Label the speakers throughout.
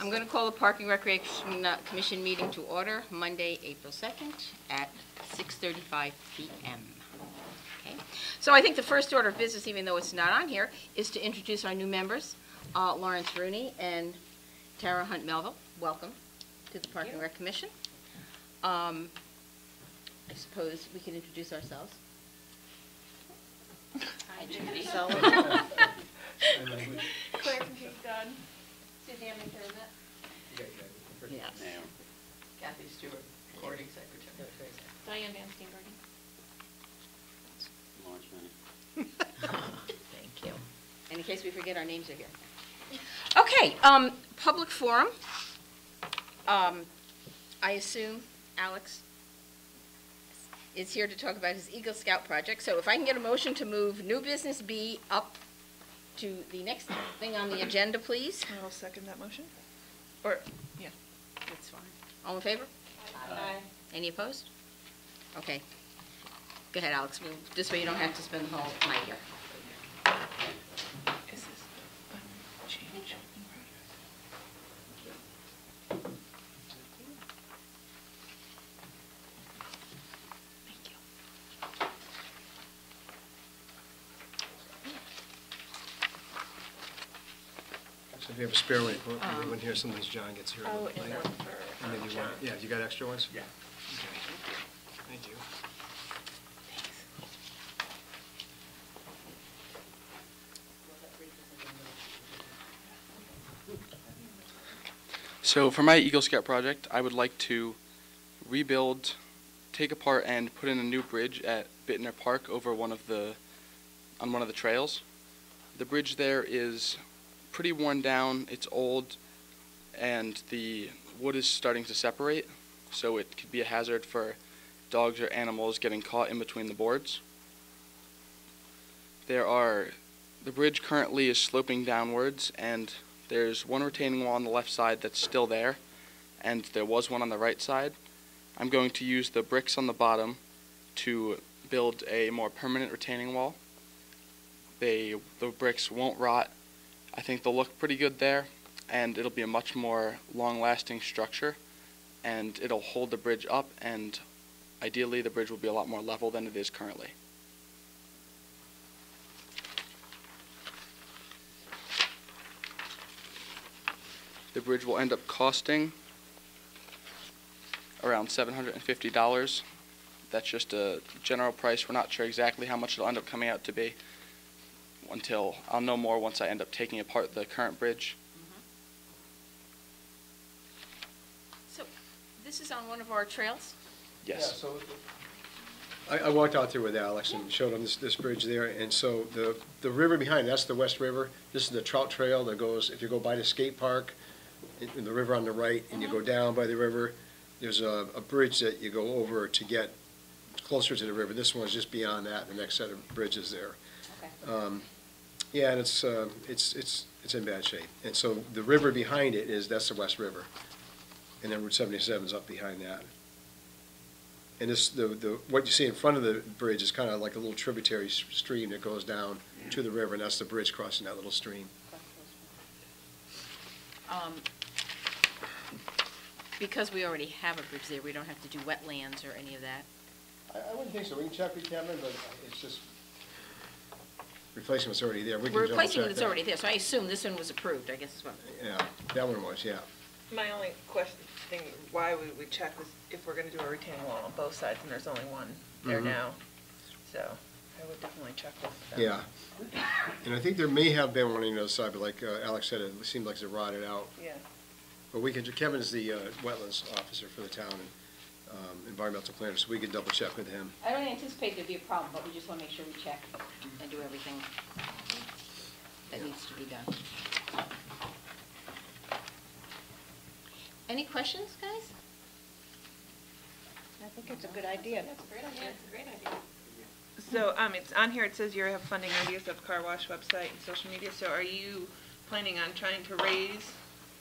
Speaker 1: I'm going to call the Park and Recreation Commission meeting to order Monday, April 2nd at 6:35 p.m. Okay. So I think the first order of business, even though it's not on here, is to introduce our new members, Lawrence Rooney and Tara Hunt Melville. Welcome to the Park and Rec Commission. I suppose we can introduce ourselves. Hi, Judy Sullivan.
Speaker 2: Claire from Cape Cod.
Speaker 1: Suzanne McDermott. Yes. Kathy Stewart, recording secretary.
Speaker 2: Diane Van Steenbergen.
Speaker 3: Lawrence Rooney.
Speaker 1: Thank you. And in case we forget, our names are here. Okay, public forum. I assume Alex is here to talk about his Eagle Scout project. So if I can get a motion to move new business B up to the next thing on the agenda, please.
Speaker 2: I'll second that motion. Or, yeah.
Speaker 1: That's fine. All in favor?
Speaker 2: Aye.
Speaker 1: Any opposed? Okay. Go ahead, Alex. This way you don't have to spend the whole night here.
Speaker 2: Is this change? Thank you.
Speaker 4: So if you have a spare one here, sometimes John gets here a
Speaker 2: Oh,
Speaker 4: little
Speaker 2: and
Speaker 4: later.
Speaker 2: one for
Speaker 4: And maybe one, yeah, you got extra ones?
Speaker 3: Yeah.
Speaker 4: Okay. Thank you.
Speaker 5: So for my Eagle Scout project, I would like to rebuild, take apart, and put in a new bridge at Bittner Park over on one of the trails. The bridge there is pretty worn down, it's old, and the wood is starting to separate, so it could be a hazard for dogs or animals getting caught in between the boards. The bridge currently is sloping downwards, and there's one retaining wall on the left side that's still there, and there was one on the right side. I'm going to use the bricks on the bottom to build a more permanent retaining wall. The bricks won't rot. I think they'll look pretty good there, and it'll be a much more long-lasting structure, and it'll hold the bridge up, and ideally the bridge will be a lot more level than it is currently. The bridge will end up costing around $750. That's just a general price. We're not sure exactly how much it'll end up coming out to be until I'll know more once I end up taking apart the current bridge.
Speaker 1: So this is on one of our trails?
Speaker 5: Yes.
Speaker 4: Yeah, so I walked out there with Alex and showed him this bridge there, and so the river behind, that's the West River. This is the trout trail that goes, if you go by the skate park, in the river on the right, and you go down by the river, there's a bridge that you go over to get closer to the river. This one's just beyond that, the next set of bridges there.
Speaker 1: Okay.
Speaker 4: Yeah, and it's in bad shape. And so the river behind it that's the West River, and then Route 77 is up behind that. And this what you see in front of the bridge is kind of like a little tributary stream that goes down to the river, and that's the bridge crossing that little stream.
Speaker 1: Because we already have a bridge there, we don't have to do wetlands or any of that.
Speaker 4: I wouldn't think so. We can check with Kevin, but it's just replacing what's already there.
Speaker 1: We're replacing what's already there, so I assume this one was approved, I guess is what.
Speaker 4: Yeah, that one was, yeah.
Speaker 2: My only thing why we would check was if we're going to do a retaining wall on both sides, and there's only one there now. So I would definitely check with them.
Speaker 4: Yeah. And I think there may have been one on the other side, but like Alex said, it seemed like it rotted out.
Speaker 2: Yeah.
Speaker 4: But Kevin is the wetlands officer for the town and environmental planner, so we could double check with him.
Speaker 1: I don't anticipate there'd be a problem, but we just want to make sure we check and do everything that needs to be done. Any questions, guys?
Speaker 6: I think it's a good idea.
Speaker 2: That's a great idea. It's a great idea. So it's on here. It says you have funding ideas of car wash website and social media. So are you planning on trying to raise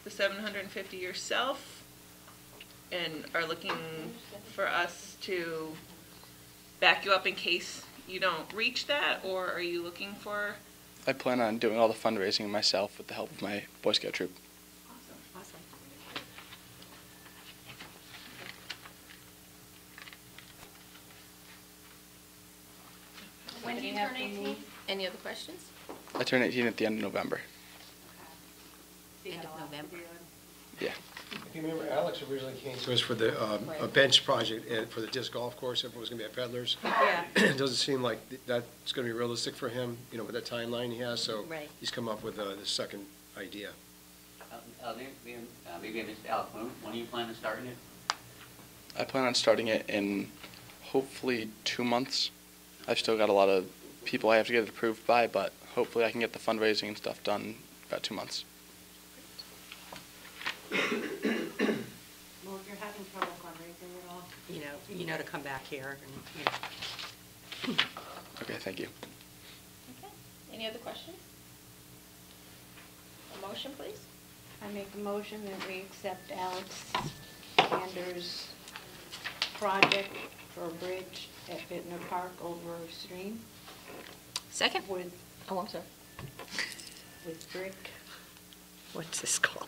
Speaker 2: the $750 yourself, and are looking for us to back you up in case you don't reach that, or are you looking for?
Speaker 5: I plan on doing all the fundraising myself with the help of my Boy Scout troop.
Speaker 2: Awesome.
Speaker 1: turn 18? Any other questions?
Speaker 5: I turn 18 at the end of November.
Speaker 1: End of November.
Speaker 5: Yeah.
Speaker 4: If you remember, Alex originally came to us for the, a bench project for the disc golf course, if it was gonna be at Peddlers.
Speaker 1: Yeah.
Speaker 4: It doesn't seem like that's gonna be realistic for him, you know, with that timeline he has, so
Speaker 1: Right.
Speaker 4: he's come up with the second idea.
Speaker 3: Maybe I missed Alex, when are you planning on starting it?
Speaker 5: I plan on starting it in hopefully 2 months. I've still got a lot of people I have to get it approved by, but hopefully I can get the fundraising and stuff done in about 2 months.
Speaker 6: Well, if you're having trouble fundraising at all, you know to come back here and,
Speaker 5: Okay, thank you.
Speaker 1: Okay. Any other questions? A motion, please?
Speaker 7: I make a motion that we accept Alex Sanders' project for a bridge at Bittner Park over stream
Speaker 1: Second?
Speaker 7: with,
Speaker 1: Oh, I'm sorry.
Speaker 7: with brick. What's this called?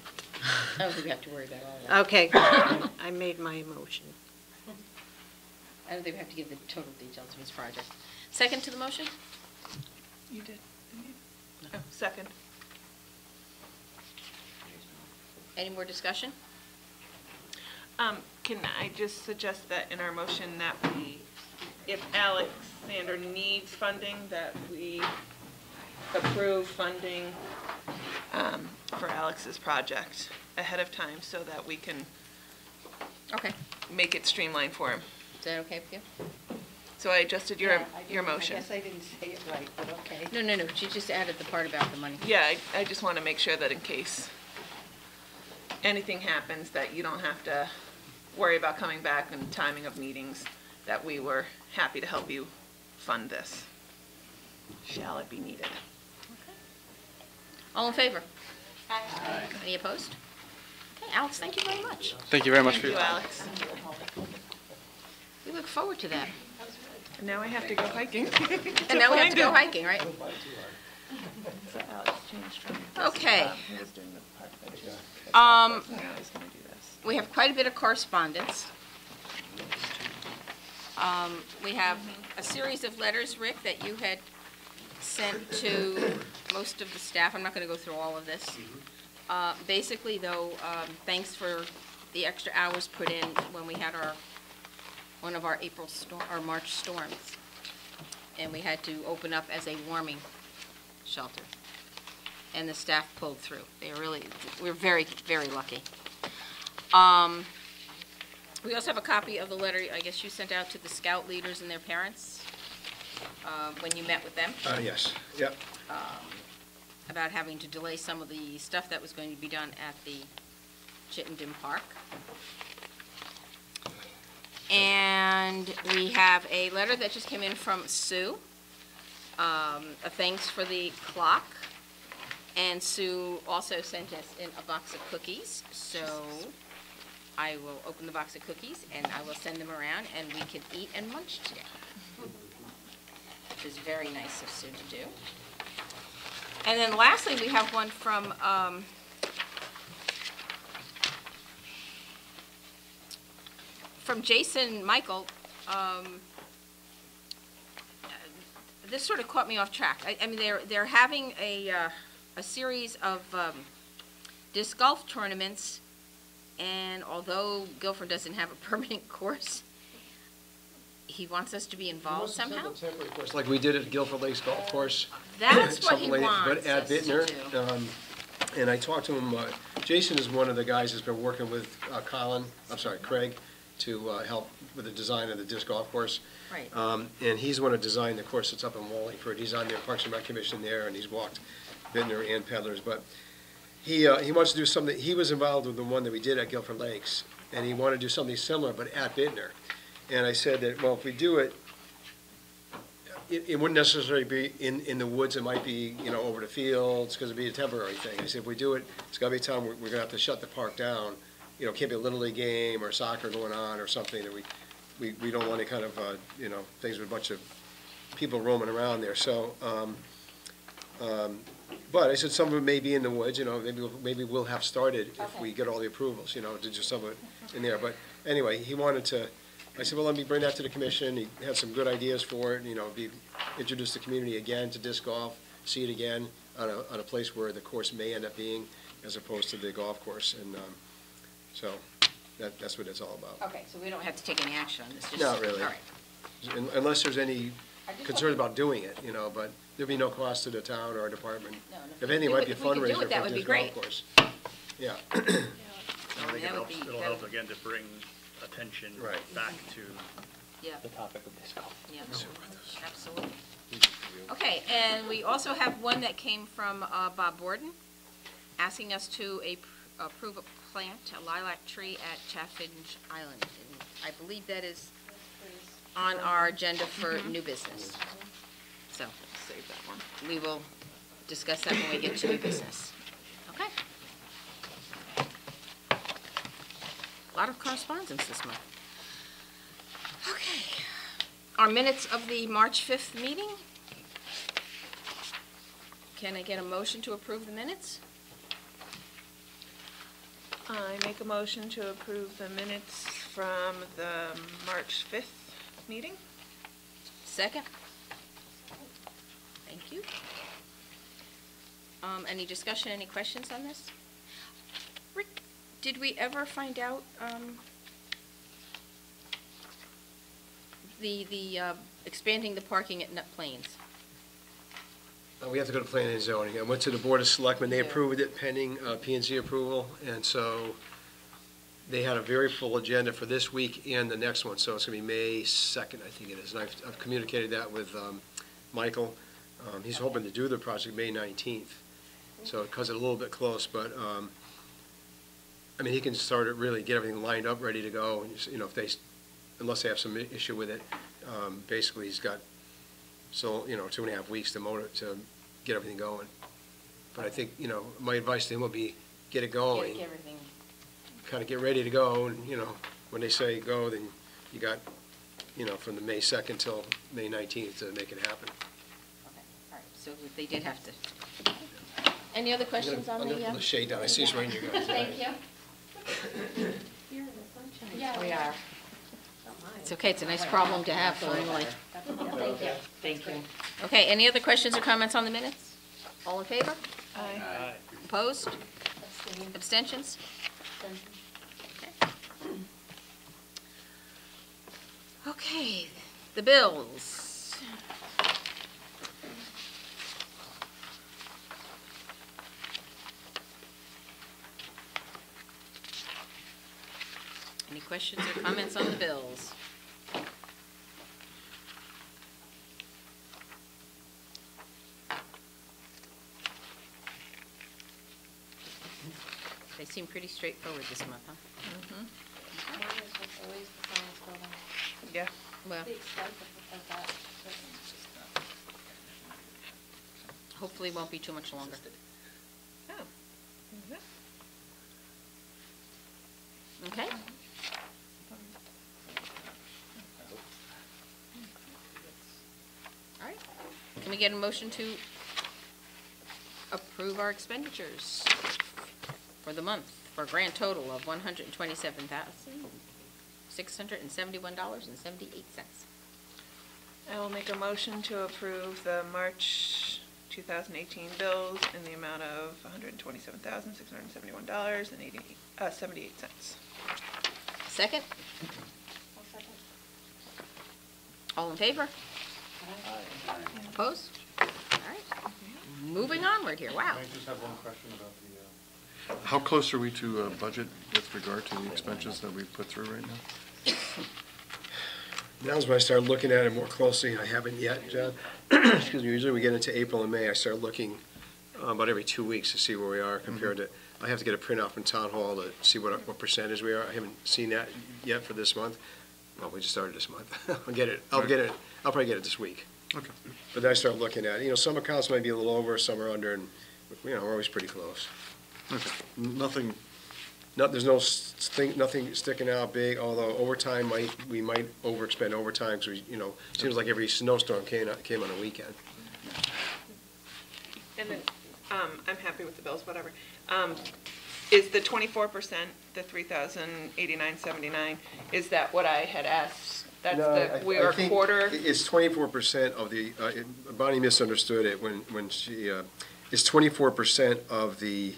Speaker 1: I don't think we have to worry about all that.
Speaker 7: Okay, I made my motion.
Speaker 1: I don't think we have to give the total details of his project. Second to the motion?
Speaker 2: You did, didn't you? Oh, second.
Speaker 1: Any more discussion?
Speaker 2: Can I just suggest that in our motion that we, if Alexander needs funding, that we approve funding for Alex's project ahead of time so that we can
Speaker 1: Okay.
Speaker 2: make it streamlined for him.
Speaker 1: Is that okay with you?
Speaker 2: So I adjusted your motion.
Speaker 7: I guess I didn't say it right, but okay.
Speaker 1: No. She just added the part about the money.
Speaker 2: Yeah, I just want to make sure that in case anything happens, that you don't have to worry about coming back and timing of meetings, that we were happy to help you fund this, shall it be needed.
Speaker 1: All in favor? Aye. Any opposed? Okay, Alex, thank you very much.
Speaker 5: Thank you very much
Speaker 2: Thank
Speaker 5: for
Speaker 2: you,
Speaker 5: your time.
Speaker 2: Alex.
Speaker 1: We look forward to that.
Speaker 2: And now I have to go hiking.
Speaker 1: And now we have to go
Speaker 2: find him.
Speaker 1: hiking, right?
Speaker 2: So Alex changed from.
Speaker 1: Okay.
Speaker 2: He was doing the park benches.
Speaker 1: Now
Speaker 2: Now he's gonna do this.
Speaker 1: we have quite a bit of correspondence. We have a series of letters, Rick, that you had sent to most of the staff. I'm not going to go through all of this. Basically, though, thanks for the extra hours put in when we had one of our March storms. And we had to open up as a warming shelter. And the staff pulled through. We're very, very lucky. We also have a copy of the letter, I guess you sent out to the scout leaders and their parents when you met with them,
Speaker 4: Yes, yep.
Speaker 1: about having to delay some of the stuff that was going to be done at the Chittenden Park. And we have a letter that just came in from Sue, a thanks for the clock. And Sue also sent us in a box of cookies, so I will open the box of cookies and I will send them around and we can eat and munch today. Which is very nice of Sue to do. And then lastly, we have one from Jason Michael. This sort of caught me off track. I mean, they're having a series of disc golf tournaments, and although Guilford doesn't have a permanent course, he wants us to be involved somehow.
Speaker 4: Temporary course, like we did at Guilford Lakes Golf Course.
Speaker 1: That's what he
Speaker 4: Something like that,
Speaker 1: wants
Speaker 4: but at
Speaker 1: us to
Speaker 4: Bittner,
Speaker 1: do.
Speaker 4: and I talked to him, Jason is one of the guys that's been working with Craig, to help with the design of the disc golf course.
Speaker 1: Right.
Speaker 4: And he's the one who designed the course that's up in Wallingford. He's on the Parks and Rec Commission there, and he's walked Bittner and Peddlers, but he wants to do something. He was involved with the one that we did at Guilford Lakes, and he wanted to do something similar, but at Bittner. And I said that, well, if we do it, it wouldn't necessarily be in the woods. It might be, over the fields, because it'd be a temporary thing. I said, if we do it, it's got to be a time we're going to have to shut the park down. It can't be a Little League game or soccer going on or something that we don't want any kind of, things with a bunch of people roaming around there. So, but I said some of it may be in the woods, maybe we'll have started if we get all the approvals, to do some of it in there. But anyway, he wanted to I said, well, let me bring that to the commission. He had some good ideas for it, introduce the community again to disc golf, see it again on a place where the course may end up being, as opposed to the golf course. And so that's what it's all about.
Speaker 1: Okay, so we don't have to take any action on this? Just
Speaker 4: Not really.
Speaker 1: All right.
Speaker 4: Unless there's any
Speaker 1: I just
Speaker 4: concern
Speaker 1: want-
Speaker 4: about doing it, but there'd be no cost to the town or our department.
Speaker 1: No, and
Speaker 4: If anything, it might be a
Speaker 1: if we could do
Speaker 4: fundraiser
Speaker 1: it, that
Speaker 4: for
Speaker 1: would be
Speaker 4: disc golf
Speaker 1: great.
Speaker 4: course. Yeah.
Speaker 8: I think
Speaker 1: That would be-
Speaker 8: it'll
Speaker 1: that
Speaker 8: help
Speaker 1: would-
Speaker 8: again to bring attention
Speaker 4: Right.
Speaker 8: back to
Speaker 1: Yeah,
Speaker 3: The topic of disc golf.
Speaker 1: yeah, absolutely. Okay, and we also have one that came from Bob Borden, asking us to approve a plant, a lilac tree at Chaffinch Island. And I believe that is on our agenda for new business. So
Speaker 2: Save that one.
Speaker 1: we will discuss that when we get to new business. Okay? A lot of correspondence this month. Okay. Our minutes of the March 5th meeting. Can I get a motion to approve the minutes?
Speaker 2: I make a motion to approve the minutes from the March 5th meeting.
Speaker 1: Second? Thank you. Any discussion, any questions on this? Rick, did we ever find out, the expanding the parking at Nut Plains?
Speaker 4: We have to go to planning and zoning. I went to the Board of Selectmen, they
Speaker 1: Yeah.
Speaker 4: approved it pending P&Z approval, and so they had a very full agenda for this week and the next one, so it's going to be May 2nd, I think it is. And I've communicated that with Michael. He's hoping to do the project May 19th, so it cuts it a little bit close, but, I mean, he can start it, really get everything lined up, ready to go, if they, unless they have some issue with it. Basically, he's got, 2.5 weeks to get everything going. But I think, my advice to him would be, get it going,
Speaker 1: Get everything.
Speaker 4: kind of get ready to go, and, when they say go, then you got, from the May 2nd till May 19th to make it happen.
Speaker 1: Okay, all right, so they did have to. Any other questions on
Speaker 4: I'm
Speaker 1: the?
Speaker 4: gonna pull the shade down, I see it's raining, you guys.
Speaker 1: Thank you.
Speaker 7: You're in the sunshine.
Speaker 1: Yeah, we are.
Speaker 7: Don't mind.
Speaker 1: It's okay, it's a nice problem to have finally.
Speaker 7: Thank you.
Speaker 6: Thank you.
Speaker 1: Okay, any other questions or comments on the minutes? All in favor?
Speaker 2: Aye.
Speaker 1: Opposed? Abstentions? Okay, the bills. Any questions or comments on the bills? They seem pretty straightforward this month, huh?
Speaker 7: Mine is just always the science building.
Speaker 2: Yeah.
Speaker 1: Well,
Speaker 7: The extent of that.
Speaker 1: hopefully it won't be too much longer.
Speaker 2: Oh.
Speaker 1: Okay? All right. Can we get a motion to approve our expenditures for the month for a grand total of $127,671.78?
Speaker 2: I will make a motion to approve the March 2018 bills in the amount of $127,671.78.
Speaker 1: Second?
Speaker 7: I'll second.
Speaker 1: All in favor? Opposed? All right. Moving onward here, wow.
Speaker 9: I just have one question about the, how close are we to budget with regard to the expenses that we've put through right now?
Speaker 4: Now's when I started looking at it more closely, I haven't yet, John. Excuse me, usually we get into April and May, I start looking about every 2 weeks to see where we are compared to, I have to get a printout from Town Hall to see what percentage we are. I haven't seen that yet for this month. Well, we just started this month. I'll probably get it this week.
Speaker 9: Okay.
Speaker 4: But then I start looking at it, some accounts might be a little over, some are under, and, we're always pretty close.
Speaker 9: Okay. Nothing,
Speaker 4: There's nothing sticking out big, although overtime we might overexpend overtime, because seems like every snowstorm came on a weekend.
Speaker 2: And then, I'm happy with the bills, whatever. is the 24%, the 3,089.79, is that what I had asked? That's we are quarter?
Speaker 4: It's 24% of the, Bonnie misunderstood it when she, it's 24% of the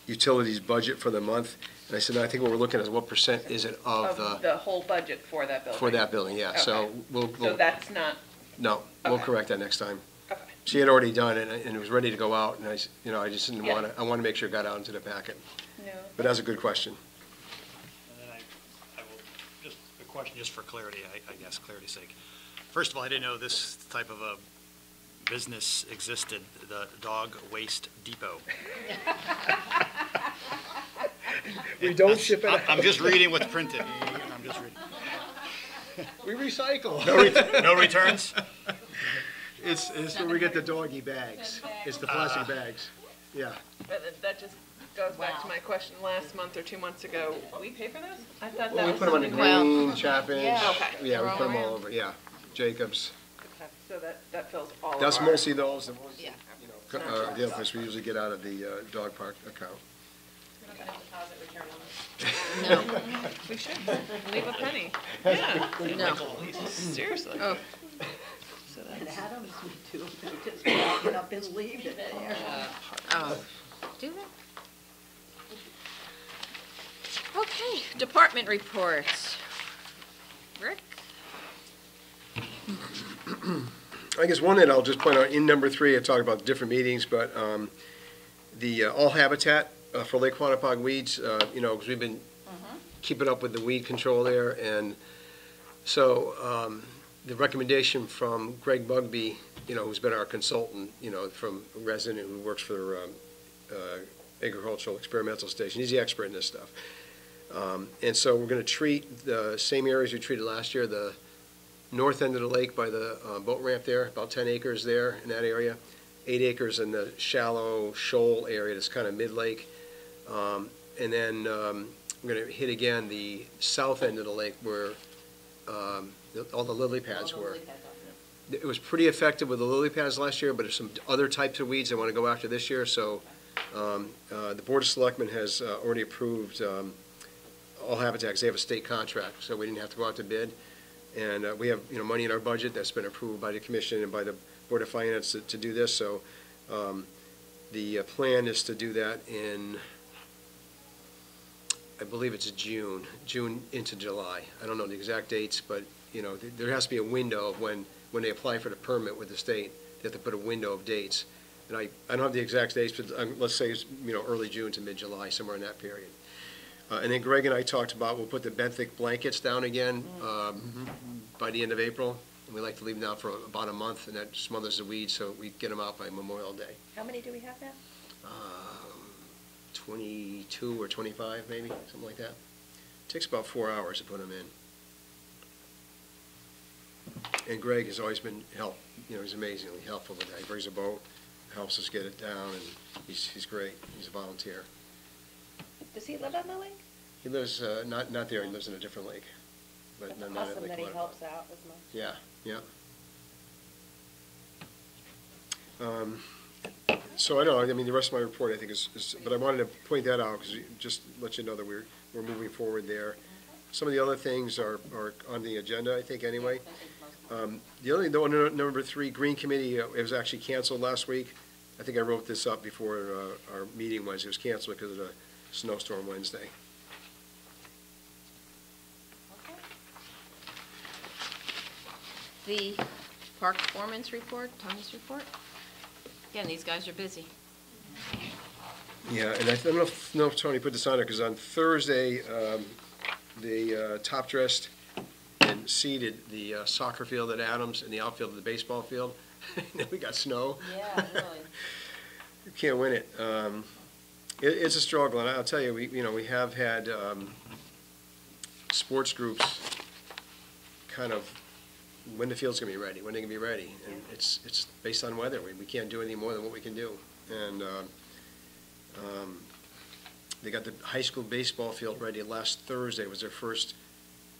Speaker 4: utilities budget for the month. And I said, no, I think what we're looking at is what percent is it of
Speaker 2: the whole budget for that building?
Speaker 4: for that building, yeah. So
Speaker 2: Okay.
Speaker 4: we'll,
Speaker 2: So that's not,
Speaker 4: no, we'll
Speaker 2: Okay.
Speaker 4: correct that next time.
Speaker 2: okay.
Speaker 4: She had already done it, and it was ready to go out, and I just didn't
Speaker 2: Yeah.
Speaker 4: want to, I want to make sure it got out into the packet.
Speaker 2: No.
Speaker 4: But that's a good question.
Speaker 8: And then I will, just a question just for clarity, I guess, clarity's sake. First of all, I didn't know this type of a business existed, the Dog Waste Depot.
Speaker 4: We don't ship it
Speaker 8: I'm just reading what's printed. I'm just reading.
Speaker 4: We recycle.
Speaker 8: No returns?
Speaker 4: It's where we get the doggy bags. It's the plastic bags. Yeah.
Speaker 2: And then that just goes back to my question last month or 2 months ago. We pay for those? I thought
Speaker 4: Well,
Speaker 2: that
Speaker 4: we
Speaker 2: was
Speaker 4: put them on the
Speaker 2: something.
Speaker 4: green, Chapin's.
Speaker 7: Yeah.
Speaker 2: Okay.
Speaker 4: Yeah, we
Speaker 1: They're
Speaker 4: put them
Speaker 1: all
Speaker 4: all
Speaker 1: around.
Speaker 4: over, yeah. Jacobs.
Speaker 2: Okay, so that fills all of
Speaker 4: That's
Speaker 2: our.
Speaker 4: mostly those, the ones,
Speaker 1: Yeah.
Speaker 4: the other place we usually get out of the dog park account.
Speaker 1: No,
Speaker 2: We should leave a penny. Yeah,
Speaker 1: no.
Speaker 2: seriously.
Speaker 1: Oh,
Speaker 2: So
Speaker 6: And
Speaker 2: that's-
Speaker 6: Adams, we do, we just pick it up and leave it there.
Speaker 1: oh, do that? Okay, department reports. Rick?
Speaker 4: I guess one that I'll just point out, in number 3, I talked about different meetings, but the all habitat for Lake Quantipoc weeds, because we've been keeping up with the weed control there, and so the recommendation from Greg Bugby, who's been our consultant, from a resident who works for Agricultural Experimental Station, he's the expert in this stuff. And so we're going to treat the same areas we treated last year, the north end of the lake by the boat ramp there, about 10 acres there in that area, 8 acres in the shallow shoal area that's kind of mid-lake. And then we're going to hit again the south end of the lake where all the lily pads were. It was pretty effective with the lily pads last year, but there's some other types of weeds I want to go after this year. So the Board of Selectmen has already approved all habitats. They have a state contract, so we didn't have to go out to bid. And we have, money in our budget that's been approved by the commission and by the Board of Finance to do this. So the plan is to do that in, I believe it's June into July. I don't know the exact dates, but, there has to be a window of when they apply for the permit with the state. They have to put a window of dates. And I don't have the exact dates, but let's say it's, early June to mid-July, somewhere in that period. And then Greg and I talked about, we'll put the benthic blankets down again by the end of April. And we like to leave them down for about a month, and that smothers the weeds, so we get them out by Memorial Day.
Speaker 6: How many do we have now?
Speaker 4: 22 or 25, maybe, something like that. Takes about 4 hours to put them in. And Greg has always been he's amazingly helpful with that. He brings a boat, helps us get it down, and he's great. He's a volunteer.
Speaker 6: Does he live on the lake?
Speaker 4: He lives, not there, he lives in a different lake. But
Speaker 6: That's
Speaker 4: not at
Speaker 6: awesome
Speaker 4: Lake
Speaker 6: that he
Speaker 4: Quantipoc.
Speaker 6: helps out as much.
Speaker 4: Yeah, yeah. So I know, the rest of my report, I think, is but I wanted to point that out, because just let you know that we're moving forward there. Some of the other things are on the agenda, I think, anyway. The only, number 3, Green Committee, it was actually canceled last week. I think I wrote this up before our meeting was. It was canceled because of the snowstorm Wednesday.
Speaker 1: The park performance report, Tony's report. Again, these guys are busy.
Speaker 4: Yeah, and I don't know if Tony put this on there, because on Thursday, they top dressed and seeded the soccer field at Adams and the outfield of the baseball field. And then we got snow.
Speaker 1: Yeah, really.
Speaker 4: You can't win it. It's a struggle, and I'll tell you, we have had sports groups kind of when the field's gonna be ready, when they're gonna be ready, and it's based on weather. We can't do any more than what we can do, and they got the high school baseball field ready last Thursday. Was their first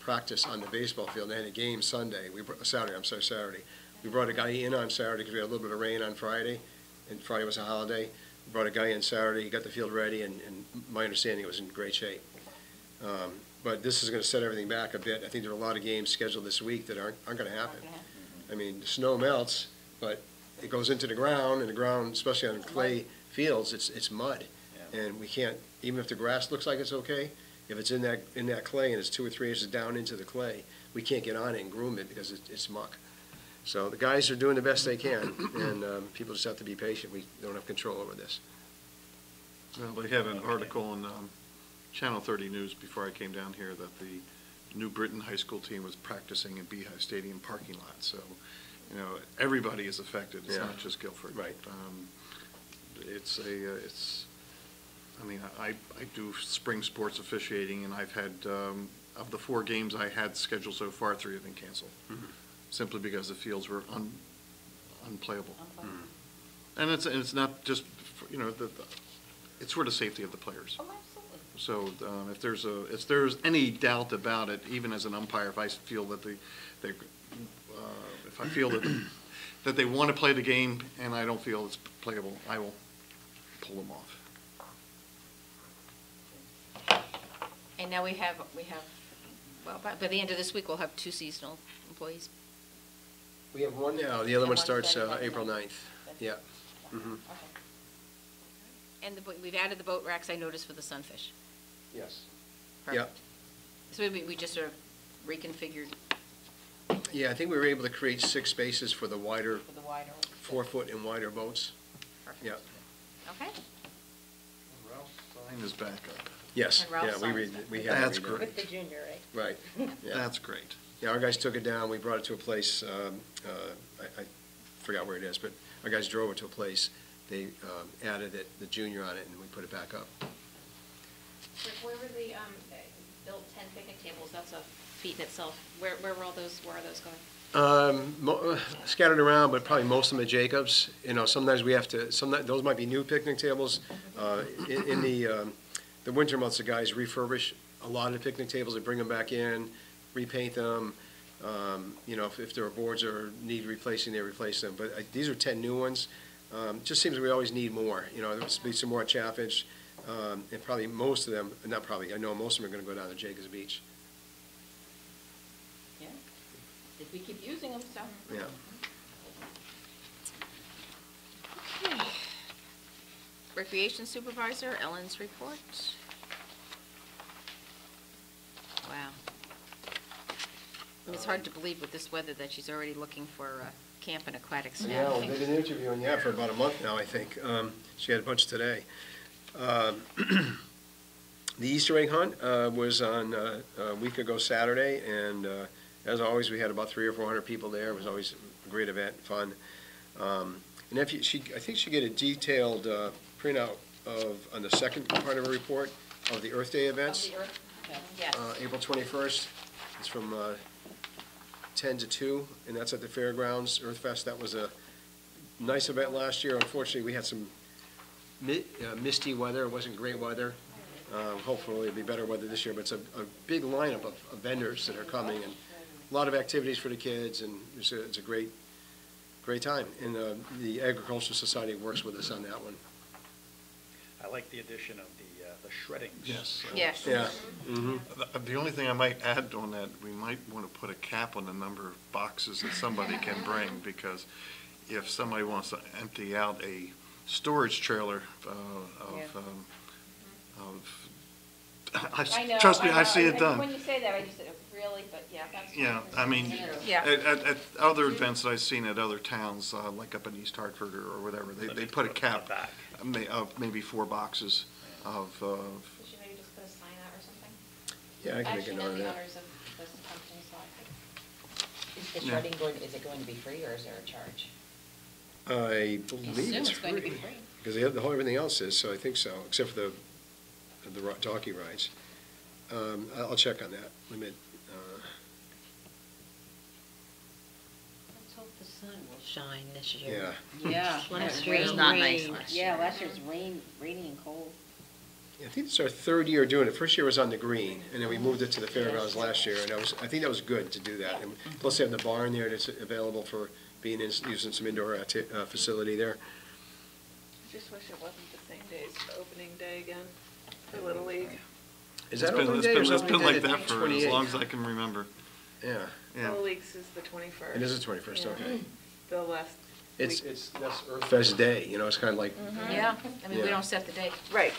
Speaker 4: practice on the baseball field. They had a game Saturday. We brought a guy in on Saturday because we had a little bit of rain on Friday, and Friday was a holiday. brought a guy in Saturday, he got the field ready, and my understanding, it was in great shape. But this is gonna set everything back a bit. I think there are a lot of games scheduled this week that aren't gonna happen. I mean, the snow melts, but it goes into the ground, and the ground, especially on clay fields, it's mud. And we can't, even if the grass looks like it's okay, if it's in that clay and it's 2 or 3 inches down into the clay, we can't get on it and groom it because it's muck. So the guys are doing the best they can, and people just have to be patient. We don't have control over this.
Speaker 9: Well, they had an article on Channel 30 News before I came down here that the New Britain high school team was practicing in Beehive Stadium parking lot. So, you know, everybody is affected. It's
Speaker 4: Yeah.
Speaker 9: not just Guilford.
Speaker 4: Right.
Speaker 9: I mean, I do spring sports officiating, and I've had, of the 4 games I had scheduled so far, 3 have been canceled. Simply because the fields were unplayable. And it's not just, you know, it's for the safety of the players.
Speaker 1: Oh, absolutely.
Speaker 9: So if there's any doubt about it, even as an umpire, if I feel that that they want to play the game and I don't feel it's playable, I will pull them off.
Speaker 1: And now we have, well, by the end of this week, we'll have 2 seasonal employees.
Speaker 4: We have one now, the other one
Speaker 1: And
Speaker 4: starts
Speaker 1: one's starting
Speaker 4: April
Speaker 1: Monday.
Speaker 4: 9th. Yeah. Mhm.
Speaker 1: Okay. And we've added the boat racks, I noticed, for the sunfish.
Speaker 4: Yes.
Speaker 1: Perfect.
Speaker 4: Yeah.
Speaker 1: So we just sort of reconfigured
Speaker 4: Yeah, I think we were able to create 6 spaces for the wider,
Speaker 1: for the wider.
Speaker 4: 4-foot and wider boats.
Speaker 1: Perfect.
Speaker 4: Yeah.
Speaker 1: Okay.
Speaker 9: Ralph's sign is back up.
Speaker 4: Yes,
Speaker 1: And Ralph's
Speaker 4: yeah,
Speaker 1: sign is back.
Speaker 4: we had it
Speaker 9: That's
Speaker 4: redone.
Speaker 9: great.
Speaker 6: With the junior, right?
Speaker 4: Right. Yeah.
Speaker 9: That's great.
Speaker 4: Yeah, our guys took it down, we brought it to a place, I forgot where it is, but our guys drove it to a place. They added the junior on it, and we put it back up.
Speaker 1: Where were the, built 10 picnic tables, that's a feat in itself. Where are those going?
Speaker 4: Scattered around, but probably most of them at Jacobs. You know, sometimes we have to, those might be new picnic tables. In the winter months, the guys refurbish a lot of the picnic tables, they bring them back in, repaint them. You know, if there are boards that need replacing, they replace them. But these are 10 new ones. Just seems we always need more. You know, there's be some more at Chaffinch, and probably most of them, not probably, I know most of them are going to go down to Jacobs Beach.
Speaker 1: Yeah. If we keep using them, so.
Speaker 4: Yeah.
Speaker 1: Okay. Recreation Supervisor, Ellen's report. Wow. It's hard to believe with this weather that she's already looking for camp and aquatic
Speaker 4: Yeah, well,
Speaker 1: staffing.
Speaker 4: they've been interviewing, for about a month now, I think. She had a bunch today. The Easter egg hunt was on a week ago Saturday, and as always, we had about 300 or 400 people there. It was always a great event, fun. And I think she get a detailed printout on the second part of her report of the Earth Day events.
Speaker 1: Of the Earth? Yes.
Speaker 4: April 21st. It's from 10 to 2, and that's at the Fairgrounds, Earth Fest. That was a nice event last year. Unfortunately, we had some misty weather. It wasn't great weather. Hopefully it'll be better weather this year, but it's a big lineup of vendors that are coming, and a lot of activities for the kids, and it's a great time. And the Agricultural Society works with us on that one.
Speaker 8: I like the addition of the shredding.
Speaker 9: Yes.
Speaker 1: Yes.
Speaker 4: Yeah. Mm-hmm.
Speaker 9: The only thing I might add on that, we might want to put a cap on the number of boxes that somebody can bring, because if somebody wants to empty out a storage trailer
Speaker 1: I know.
Speaker 9: trust me,
Speaker 1: I know.
Speaker 9: I see it
Speaker 1: And
Speaker 9: done.
Speaker 1: when you say that, I just said, really, but yeah, that's.
Speaker 9: Yeah, I mean,
Speaker 1: Yeah.
Speaker 9: at other events that I've seen at other towns, like up in East Hartford or whatever, they put a cap
Speaker 8: back.
Speaker 9: of maybe 4 boxes of,
Speaker 10: We should maybe just put a sign out or something.
Speaker 4: Yeah, I can make a
Speaker 10: Actually,
Speaker 4: note
Speaker 10: know
Speaker 4: of
Speaker 10: the
Speaker 4: that.
Speaker 10: owners of this company, so I could.
Speaker 6: Is the
Speaker 9: Yeah.
Speaker 6: shredding is it going to be free or is there a charge?
Speaker 4: I believe
Speaker 1: assume
Speaker 4: it's
Speaker 1: it's going to be
Speaker 4: free.
Speaker 1: free.
Speaker 4: Because everything else is, so I think so, except for the donkey rides. I'll check on that.
Speaker 6: Let's hope the sun will shine this year.
Speaker 4: Yeah.
Speaker 7: Yeah.
Speaker 6: Last
Speaker 7: it
Speaker 6: year was
Speaker 7: rained,
Speaker 6: not nice
Speaker 7: rained.
Speaker 6: last
Speaker 7: Yeah,
Speaker 6: year.
Speaker 7: last year's rainy and cold.
Speaker 4: I think it's our 3rd year doing it. First year was on the green, and then we moved it to the fairgrounds last year, and I think that was good to do that. And plus, they have the barn there that's available for using some indoor facility there.
Speaker 2: Just wish it wasn't the same day as the opening day again for Little League.
Speaker 4: Is that opening day or is
Speaker 9: It's
Speaker 4: opening
Speaker 9: been
Speaker 4: day
Speaker 9: like
Speaker 4: the
Speaker 9: that for as
Speaker 4: 28th?
Speaker 9: long as I can remember.
Speaker 4: Yeah,
Speaker 9: Yeah.
Speaker 2: Little League's is the 21st.
Speaker 4: it is the 21st,
Speaker 2: Yeah.
Speaker 4: okay.
Speaker 2: The last
Speaker 4: It's,
Speaker 2: week.
Speaker 4: that's Earth Fest Day, you know, it's kind of like,
Speaker 1: Yeah, I mean, we
Speaker 4: Yeah.
Speaker 1: don't set the date.
Speaker 2: Right.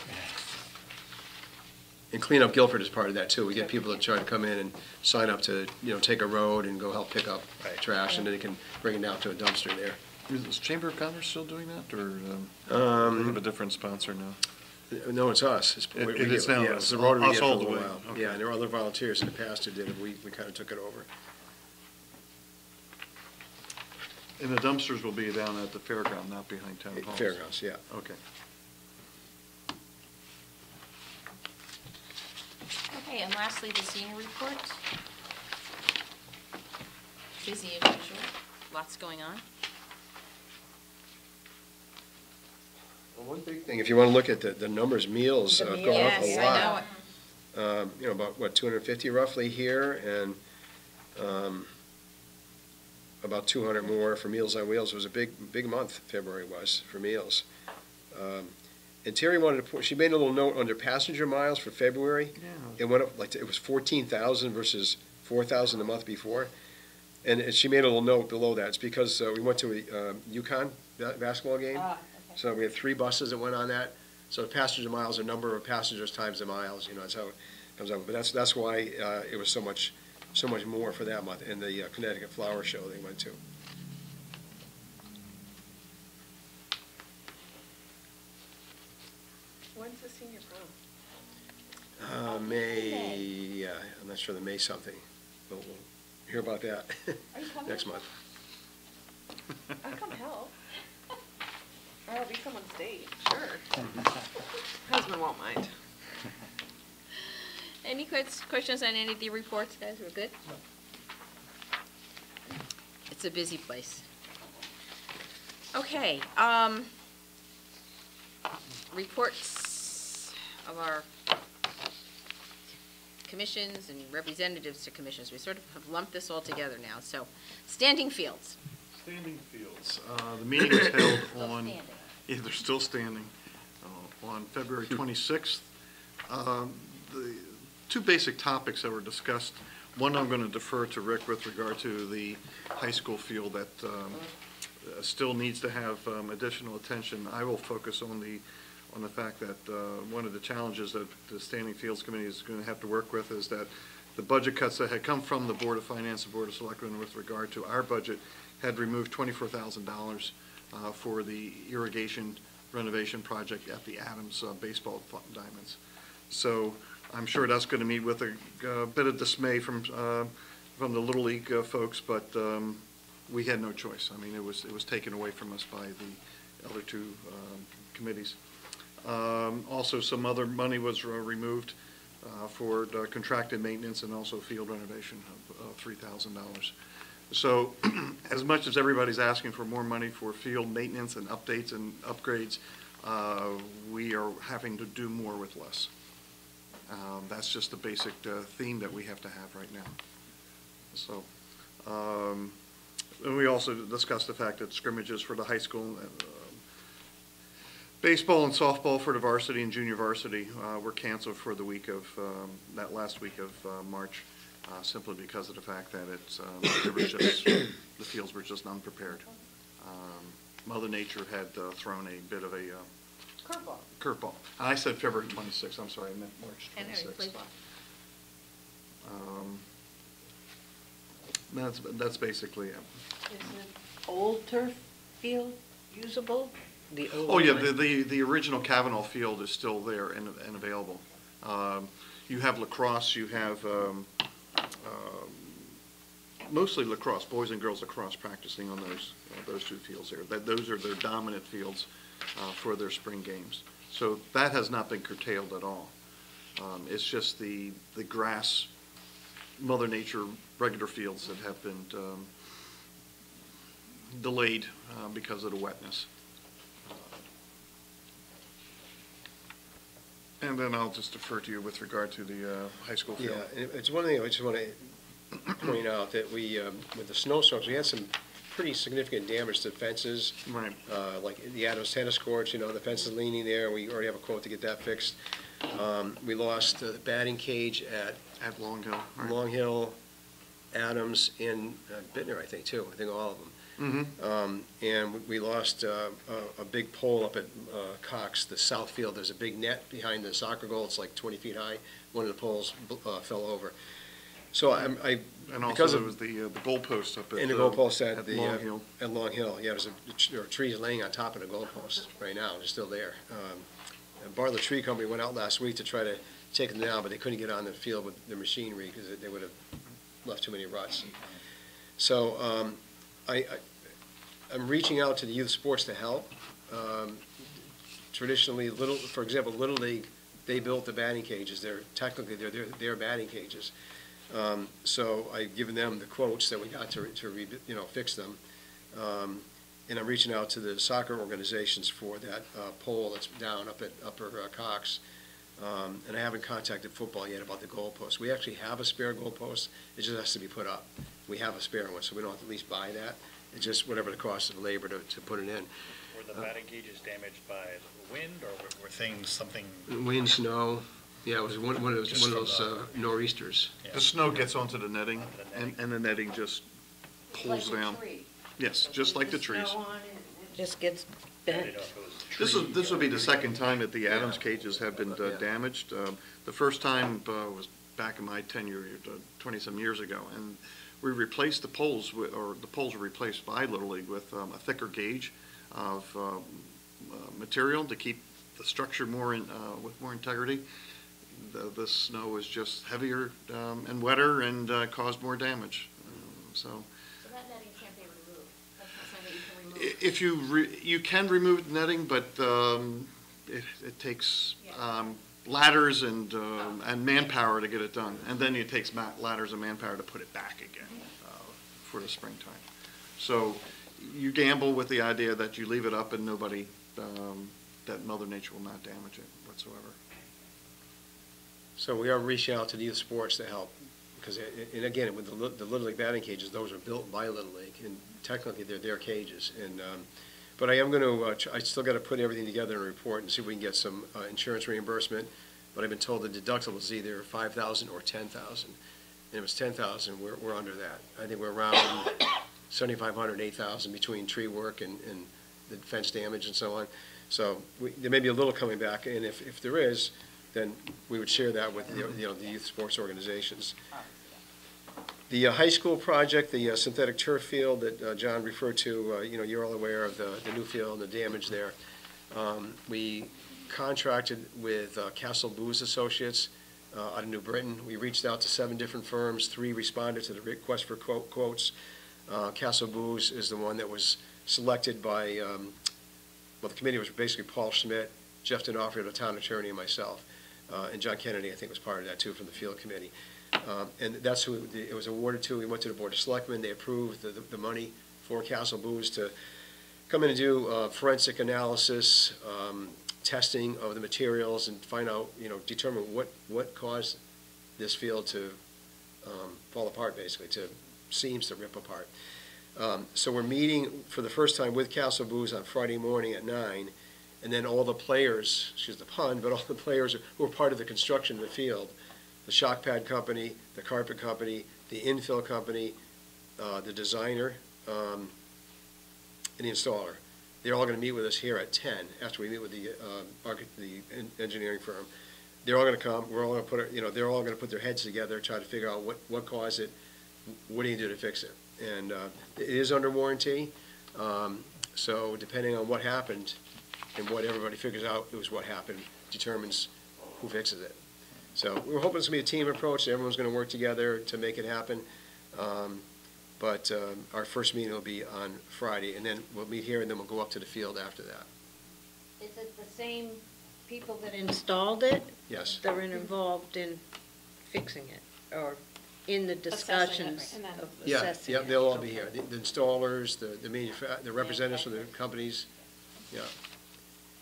Speaker 4: and Clean Up Guilford is part of that too. We get people that try to come in and sign up to, you know, take a road and go help pick up trash, and then they can bring it down to a dumpster there.
Speaker 9: Is Chamber of Commerce still doing that, or we have a different sponsor now?
Speaker 4: No, it's us.
Speaker 9: It is now
Speaker 4: Yeah,
Speaker 9: us.
Speaker 4: it's the Rotary
Speaker 9: Us
Speaker 4: did for a
Speaker 9: all the
Speaker 4: little
Speaker 9: way.
Speaker 4: while.
Speaker 9: Okay.
Speaker 4: Yeah, and there were other volunteers in the past who did it. We kind of took it over.
Speaker 9: And the dumpsters will be down at the fairground, not behind Town Hall?
Speaker 4: Fairgrounds, yeah.
Speaker 9: Okay.
Speaker 1: Okay, and lastly, the senior report. Busy as usual, lots going on.
Speaker 4: Well, one big thing, if you want to look at the numbers, meals
Speaker 7: The
Speaker 4: have
Speaker 7: meals.
Speaker 4: gone up a
Speaker 1: Yes, I know
Speaker 4: lot.
Speaker 1: it.
Speaker 4: You know, about, what, 250 roughly here, and about 200 more for Meals on Wheels. It was a big month, February was, for meals. And Terry wanted to, she made a little note under passenger miles for February. It went up, like, it was 14,000 versus 4,000 the month before. And she made a little note below that. It's because we went to a UConn basketball game.
Speaker 7: Ah, okay.
Speaker 4: So we had 3 buses that went on that. So the passenger miles are number of passengers times the miles, you know, that's how it comes out. But that's why it was so much more for that month. And the Connecticut Flower Show they went to.
Speaker 2: When's the senior prom?
Speaker 4: May, I'm not sure the May something. We'll hear about that
Speaker 7: Are you coming?
Speaker 4: next month.
Speaker 2: I'll come help. Or I'll be someone's date, sure. Husband won't mind.
Speaker 1: Any questions on any of the reports, guys? We're good? It's a busy place. Okay, reports of our commissions and representatives to commissions. We sort of have lumped this all together now. So, standing fields.
Speaker 9: Standing fields. The meeting was held on,
Speaker 1: standing.
Speaker 9: yeah, they're still standing, on February 26th. The two basic topics that were discussed, one I'm going to defer to Rick with regard to the high school field that still needs to have additional attention. I will focus on the fact that one of the challenges that the Standing Fields Committee is going to have to work with is that the budget cuts that had come from the Board of Finance and Board of Selectmen with regard to our budget had removed $24,000 for the irrigation renovation project at the Adams baseball diamonds. So I'm sure that's going to meet with a bit of dismay from the Little League folks, but we had no choice. I mean, it was taken away from us by the other two committees. Also, some other money was removed for contracted maintenance and also field renovation of $3,000. So as much as everybody's asking for more money for field maintenance and updates and upgrades, we are having to do more with less. That's just the basic theme that we have to have right now. So, and we also discussed the fact that scrimmages for the high school, baseball and softball for the varsity and junior varsity were canceled for the week of, that last week of March, simply because of the fact that the fields were just unprepared. Mother Nature had thrown a bit of a curveball. And I said February 26th, I'm sorry, I meant March 26th. That's basically it.
Speaker 7: Is the old turf field usable? The old
Speaker 9: Oh, yeah,
Speaker 7: one?
Speaker 9: the original Kavanaugh Field is still there and available. You have lacrosse, you have mostly lacrosse, boys and girls lacrosse practicing on those two fields there. Those are their dominant fields for their spring games. So that has not been curtailed at all. It's just the grass, Mother Nature regular fields that have been delayed because of the wetness. And then I'll just defer to you with regard to the high school field.
Speaker 4: Yeah, it's one thing I just want to point out that we, with the snowstorms, we had some pretty significant damage to fences.
Speaker 9: Right.
Speaker 4: Like the Adams tennis courts, the fence is leaning there. We already have a quote to get that fixed. We lost the batting cage
Speaker 9: At Long Hill. Right.
Speaker 4: Long Hill, Adams, and Bittner, I think, too. I think all of them. And we lost a big pole up at Cox, the south field. There's a big net behind the soccer goal. It's like 20 feet high. One of the poles fell over. So
Speaker 9: And
Speaker 4: because
Speaker 9: also
Speaker 4: of
Speaker 9: there was the goalpost up at.
Speaker 4: and the goalpost
Speaker 9: at Long Hill.
Speaker 4: At Long Hill, yeah, there are trees laying on top of the goalpost right now. They're still there. Bartlett Tree Company went out last week to try to take them down, but they couldn't get on the field with their machinery because they would have left too many ruts. So I'm reaching out to the youth sports to help. Traditionally, for example, Little League, they built the batting cages. Technically they're batting cages. So I've given them the quotes that we got to fix them. And I'm reaching out to the soccer organizations for that pole that's down up at Upper Cox. And I haven't contacted football yet about the goalpost. We actually have a spare goalpost. It just has to be put up. We have a spare one, so we don't have to at least buy that. It's just whatever the cost of labor to put it in.
Speaker 8: Were the batting cages damaged by wind, or were things something?
Speaker 4: Wind, snow. Yeah, it was one of those
Speaker 8: Just from
Speaker 4: nor'easters.
Speaker 8: Yeah.
Speaker 9: The snow gets onto the netting, and the netting just pulls down. Yes, just like the trees.
Speaker 6: Just gets
Speaker 8: I
Speaker 6: bent.
Speaker 8: didn't know if it was
Speaker 9: This will be the second time that the Adams cages have been damaged. The first time was back in my tenure, 20-some years ago, and we replaced the poles, or the poles were replaced by Little League with a thicker gauge of material to keep the structure with more integrity. The snow was just heavier and wetter and caused more damage. So
Speaker 10: that netting can't be removed? That's not something that you can remove?
Speaker 9: you can remove the netting, but it takes ladders and manpower to get it done. And then it takes ladders and manpower to put it back again for the springtime. So you gamble with the idea that you leave it up and nobody, that Mother Nature will not damage it whatsoever.
Speaker 4: So we are reaching out to the youth sports to help. Because, and again, with the Little League batting cages, those are built by Little League, and technically they're their cages. And but I am going to, I still got to put everything together in a report and see if we can get some insurance reimbursement. But I've been told the deductible is either $5,000 or $10,000. And if it's $10,000, we're under that. I think we're around $7,500, $8,000 between tree work and the fence damage and so on. So there may be a little coming back, and if there is, then we would share that with the youth sports organizations. The high school project, the synthetic turf field that John referred to, you're all aware of the new field and the damage there. We contracted with Castle Booze Associates out of New Britain. We reached out to 7 different firms. 3 responded to the request for quotes. Castle Booze is the one that was selected by, the committee was basically Paul Schmidt, Jeff D'Onofrio, the town attorney, and myself. And John Kennedy, I think, was part of that, too, from the field committee. And that's who it was awarded to. We went to the Board of Selectmen. They approved the money for Castle Booze to come in and do forensic analysis, testing of the materials, and find out, determine what caused this field to fall apart, basically, to seams to rip apart. So we're meeting for the first time with Castle Booze on Friday morning at 9. And then all the players, excuse the pun, but all the players who were part of the construction of the field, the shock pad company, the carpet company, the infill company, the designer, and the installer, they're all going to meet with us here at 10 after we meet with the engineering firm. They're all going to come. We're all going to put, they're all going to put their heads together, try to figure out what caused it, what do you do to fix it, and it is under warranty. So depending on what happened, and what everybody figures out is what happened determines who fixes it. So we're hoping it's going to be a team approach. Everyone's going to work together to make it happen. But our first meeting will be on Friday, and then we'll meet here, and then we'll go up to the field after that.
Speaker 7: Is it the same people that installed it?
Speaker 4: Yes.
Speaker 7: That were involved in fixing it, or in the discussions
Speaker 10: and then-
Speaker 7: of
Speaker 4: Yeah,
Speaker 7: assessing
Speaker 4: yeah,
Speaker 7: it?
Speaker 4: they'll all be here. The installers, the representatives from the companies, yeah.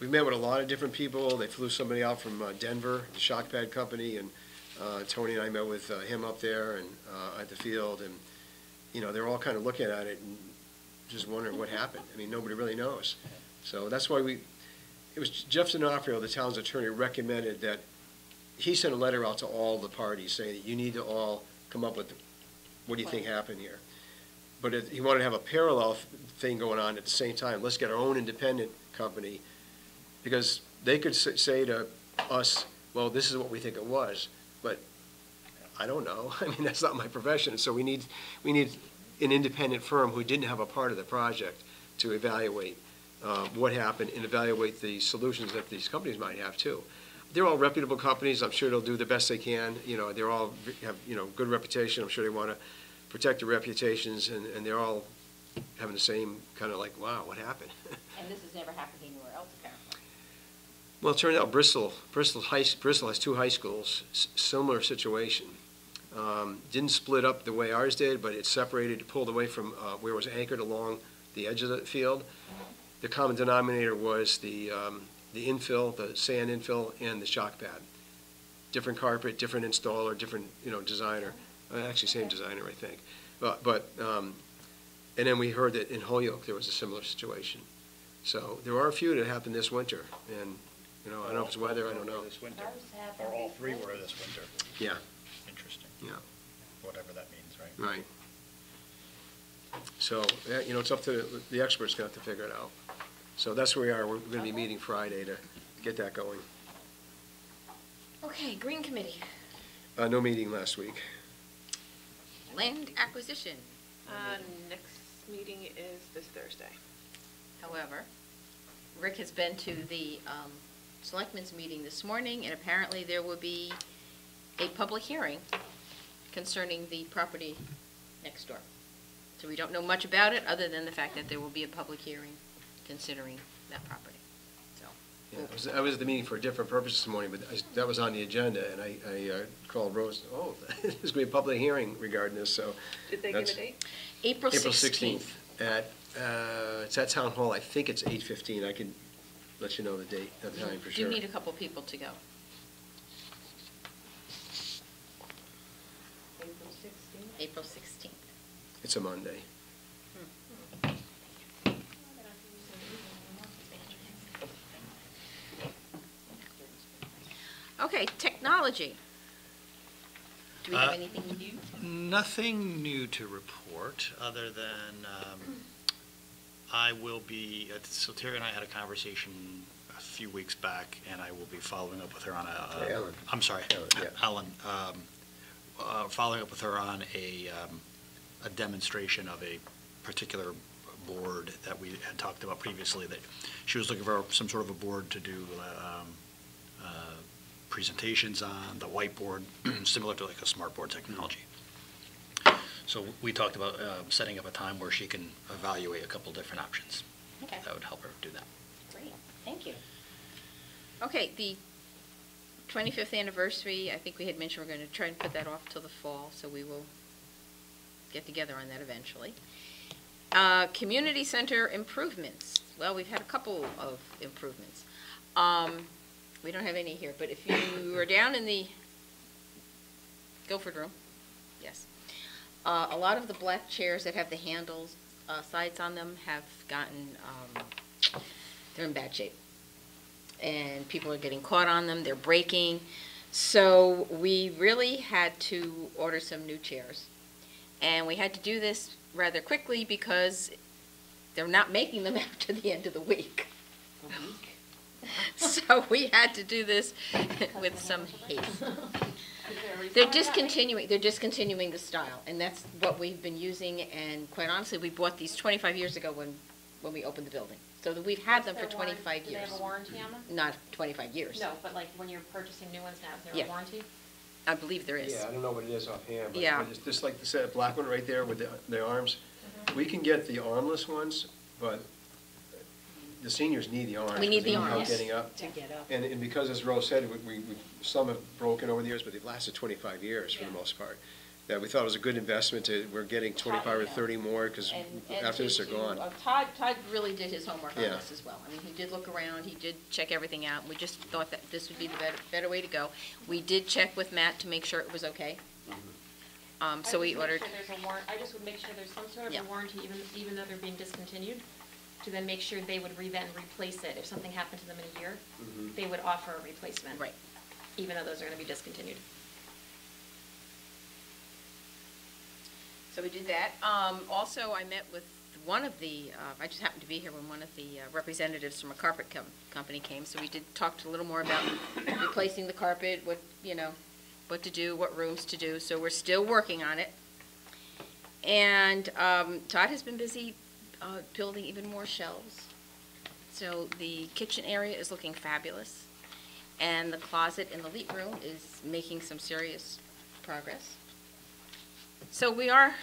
Speaker 4: We've met with a lot of different people. They flew somebody out from Denver, the shock pad company, and Tony and I met with him up there and at the field, and they're all kind of looking at it, and just wondering what happened. I mean, nobody really knows. So that's why it was Jeff D'Onofrio, the town's attorney, recommended that he sent a letter out to all the parties saying that you need to all come up with, what do you think happened here? But he wanted to have a parallel thing going on at the same time. Let's get our own independent company, because they could say to us, well, this is what we think it was, but I don't know. I mean, that's not my profession. So we need an independent firm who didn't have a part of the project to evaluate what happened and evaluate the solutions that these companies might have too. They're all reputable companies. I'm sure they'll do the best they can. They're all have, good reputation. I'm sure they want to protect their reputations, and they're all having the same kind of like, wow, what happened?
Speaker 1: And this has never happened anywhere else, apparently.
Speaker 4: Well, it turned out Bristol has two high schools, similar situation. Didn't split up the way ours did, but it separated, pulled away from where it was anchored along the edge of the field. The common denominator was the infill, the sand infill, and the shock pad. Different carpet, different installer, different designer. Actually, same designer, I think. And then we heard that in Holyoke there was a similar situation. So there are a few that happened this winter, and I don't know if it's weather. I don't know.
Speaker 8: This winter, or all three were this winter.
Speaker 4: Yeah.
Speaker 8: Interesting.
Speaker 4: Yeah.
Speaker 8: Whatever that means, right?
Speaker 4: Right. So it's up to the experts going to have to figure it out. So that's where we are. We're going to be meeting Friday to get that going.
Speaker 1: Okay, Green Committee,
Speaker 4: No meeting last week.
Speaker 1: land acquisition.
Speaker 2: Next meeting is this Thursday.
Speaker 1: However, Rick has been to the selectmen's meeting this morning, and apparently there will be a public hearing concerning the property next door. So we don't know much about it, other than the fact that there will be a public hearing considering that property. So,
Speaker 4: Yeah, I was at the meeting for a different purpose this morning, but that was on the agenda, and I called Rose, there's going to be a public hearing regarding this, so.
Speaker 2: Did they give a date?
Speaker 1: April 16th.
Speaker 4: April 16th it's at Town Hall. I think it's 8:15. I can let you know the date, the time for
Speaker 1: You
Speaker 4: sure.
Speaker 1: do need a couple people to go.
Speaker 7: April 16th.
Speaker 1: April 16th.
Speaker 4: It's a Monday.
Speaker 1: Okay, technology. Do we have
Speaker 8: Uh,
Speaker 1: anything new?
Speaker 8: Nothing new to report, other than I will be, so Terry and I had a conversation a few weeks back, and I will be following up with her on
Speaker 4: Ellen.
Speaker 8: I'm sorry,
Speaker 4: Ellen, yeah.
Speaker 8: Ellen, following up with her on a demonstration of a particular board that we had talked about previously, that she was looking for some sort of a board to do presentations on, the whiteboard, similar to like a smart board technology. So we talked about setting up a time where she can evaluate a couple different options.
Speaker 1: Okay.
Speaker 8: That would help her do that.
Speaker 1: Great, thank you. Okay, the 25th anniversary, I think we had mentioned we're going to try and put that off till the fall, so we will get together on that eventually. Community center improvements. Well, we've had a couple of improvements. We don't have any here, but if you are down in the Guilford room, yes, a lot of the black chairs that have the handles, sides on them have gotten, they're in bad shape. And people are getting caught on them, they're breaking. So we really had to order some new chairs. And we had to do this rather quickly because they're not making them after the end of the week. So we had to do this with some haste. They're discontinuing the style, and that's what we've been using, and quite honestly, we bought these 25 years ago when we opened the building. So that we've had them for 25
Speaker 10: Do they
Speaker 1: years.
Speaker 10: have a warranty on them?
Speaker 1: Not 25 years.
Speaker 10: No, but like when you're purchasing new ones now, is there
Speaker 1: Yeah.
Speaker 10: a warranty?
Speaker 1: I believe there is.
Speaker 4: Yeah, I don't know what it is offhand, but
Speaker 1: Yeah.
Speaker 4: it's just like the set black one right there with the arms. We can get the armless ones, but the seniors need the arms.
Speaker 1: We need
Speaker 4: 'cause they
Speaker 1: the
Speaker 4: help
Speaker 1: arms.
Speaker 4: getting up.
Speaker 6: To get up.
Speaker 4: And because, as Rose said, some have broken over the years, but they've lasted 25 years for the most part. That we thought it was a good investment. We're getting 25 or 30 more, because
Speaker 1: And
Speaker 4: after this, they're gone.
Speaker 1: Todd really did his homework on
Speaker 4: Yeah.
Speaker 1: this as well. I mean, he did look around, he did check everything out, and we just thought that this would be the better way to go. We did check with Matt to make sure it was okay. So we ordered,
Speaker 10: I just would make sure there's some sort of
Speaker 1: Yeah.
Speaker 10: a warranty, even though they're being discontinued, to then make sure they would then replace it. If something happened to them in a year, they would offer a replacement.
Speaker 1: right.
Speaker 10: Even though those are gonna be discontinued.
Speaker 1: So we did that. Also, I met with one of the, I just happened to be here when one of the representatives from a carpet company came, so we did talk a little more about replacing the carpet, what, what to do, what rooms to do, so we're still working on it. And Todd has been busy building even more shelves. So the kitchen area is looking fabulous, and the closet in the lead room is making some serious progress. So we're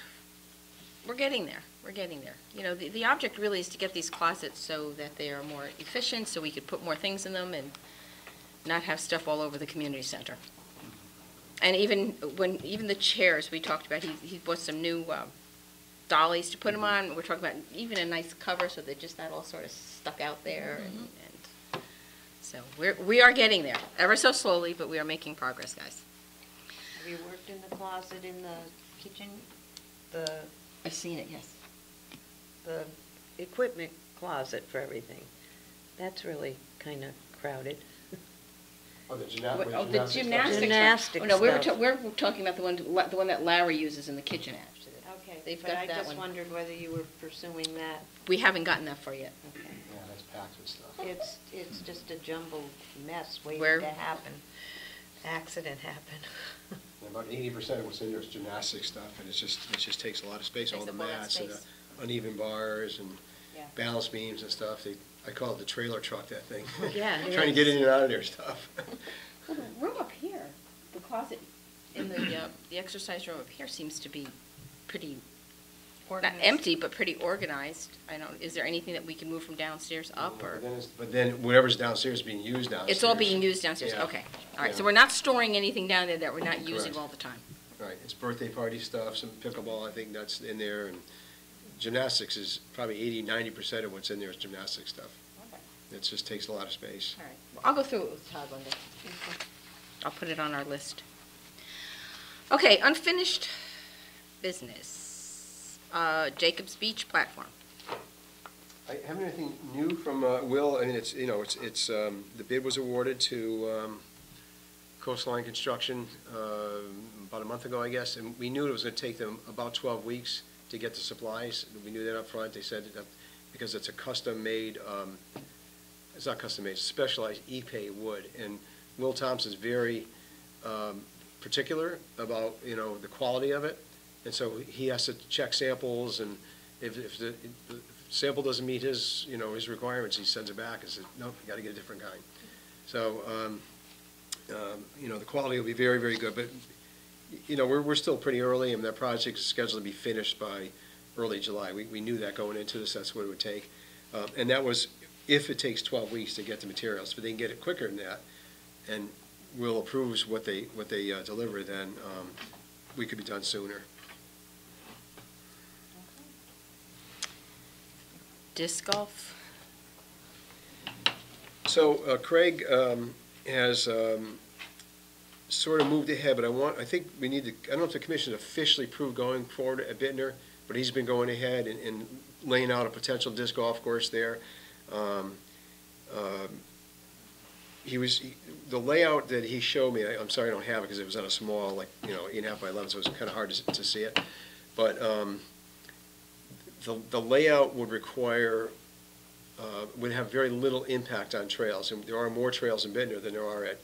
Speaker 1: getting there. We're getting there. The object really is to get these closets so that they are more efficient, so we could put more things in them and not have stuff all over the community center. And even the chairs we talked about, he bought some new dollies to put them on. We're talking about even a nice cover so they're just not all sort of stuck out there. And so we are getting there, ever so slowly, but we are making progress, guys.
Speaker 7: Have you worked in the closet in the kitchen?
Speaker 1: I've seen it, yes.
Speaker 6: The equipment closet for everything. That's really kind of crowded.
Speaker 4: Oh, the
Speaker 1: The
Speaker 4: gymnastics.
Speaker 1: gymnastics.
Speaker 6: Gymnastics
Speaker 1: Oh, no, we're
Speaker 6: stuff.
Speaker 1: talking about the one that Larry uses in the kitchen, actually.
Speaker 7: Okay,
Speaker 1: They've
Speaker 7: but
Speaker 1: got
Speaker 7: I
Speaker 1: that
Speaker 7: just
Speaker 1: one.
Speaker 7: wondered whether you were pursuing that.
Speaker 1: We haven't gotten that far yet.
Speaker 7: Okay.
Speaker 4: Yeah, that's packed with stuff.
Speaker 7: It's just a jumbled mess waiting
Speaker 1: Where-
Speaker 7: to happen. Accident happened.
Speaker 4: And about 80% of what's in there is gymnastics stuff, and it just takes a lot of space, all
Speaker 1: Takes
Speaker 4: the
Speaker 1: up all that
Speaker 4: mats and the
Speaker 1: space.
Speaker 4: uneven bars and
Speaker 1: Yeah.
Speaker 4: balance beams and stuff. I call it the trailer truck, that thing.
Speaker 7: Yeah, it
Speaker 4: Trying to get in and out of their stuff.
Speaker 1: Well, the room up here, the closet in the exercise room up here seems to be pretty, not
Speaker 7: Organized.
Speaker 1: empty, but pretty organized. Is there anything that we can move from downstairs up, or?
Speaker 4: But then whatever's downstairs is being used downstairs.
Speaker 1: It's all being used downstairs,
Speaker 4: Yeah.
Speaker 1: okay. All right, so
Speaker 4: Yeah.
Speaker 1: we're not storing anything down there that we're not using
Speaker 4: Correct.
Speaker 1: all the time.
Speaker 4: Right, it's birthday party stuff, some pickleball, I think that's in there, and gymnastics is probably 80-90% of what's in there is gymnastics stuff.
Speaker 1: Okay.
Speaker 4: It just takes a lot of space.
Speaker 1: All right. Well, I'll go through it with Todd, Linda. I'll put it on our list. Okay, unfinished business. Jacobs Beach platform.
Speaker 4: I haven't anything new from Will. I mean, it's the bid was awarded to Coastline Construction about a month ago, I guess, and we knew it was going to take them about 12 weeks to get the supplies. We knew that up front. They said that because it's a custom-made, it's not custom-made, it's specialized epay wood, and Will Thompson's very particular about, the quality of it, and so he has to check samples, and if the sample doesn't meet his, his requirements, he sends it back and says, nope, you got to get a different kind. So, the quality will be very, very good, but, we're still pretty early, and that project is scheduled to be finished by early July. We knew that going into this, that's what it would take. And that was if it takes 12 weeks to get the materials. If they can get it quicker than that, and Will approves what they deliver, then we could be done sooner.
Speaker 1: Disc golf.
Speaker 4: So Craig has sort of moved ahead, but I think we need to, I don't know if the commission officially approved going forward at Bittner, but he's been going ahead and laying out a potential disc golf course there. The layout that he showed me, I'm sorry I don't have it because it was on a small, 8.5 by 11, so it was kind of hard to see it. But the layout would require, would have very little impact on trails. And there are more trails in Bittner than there are at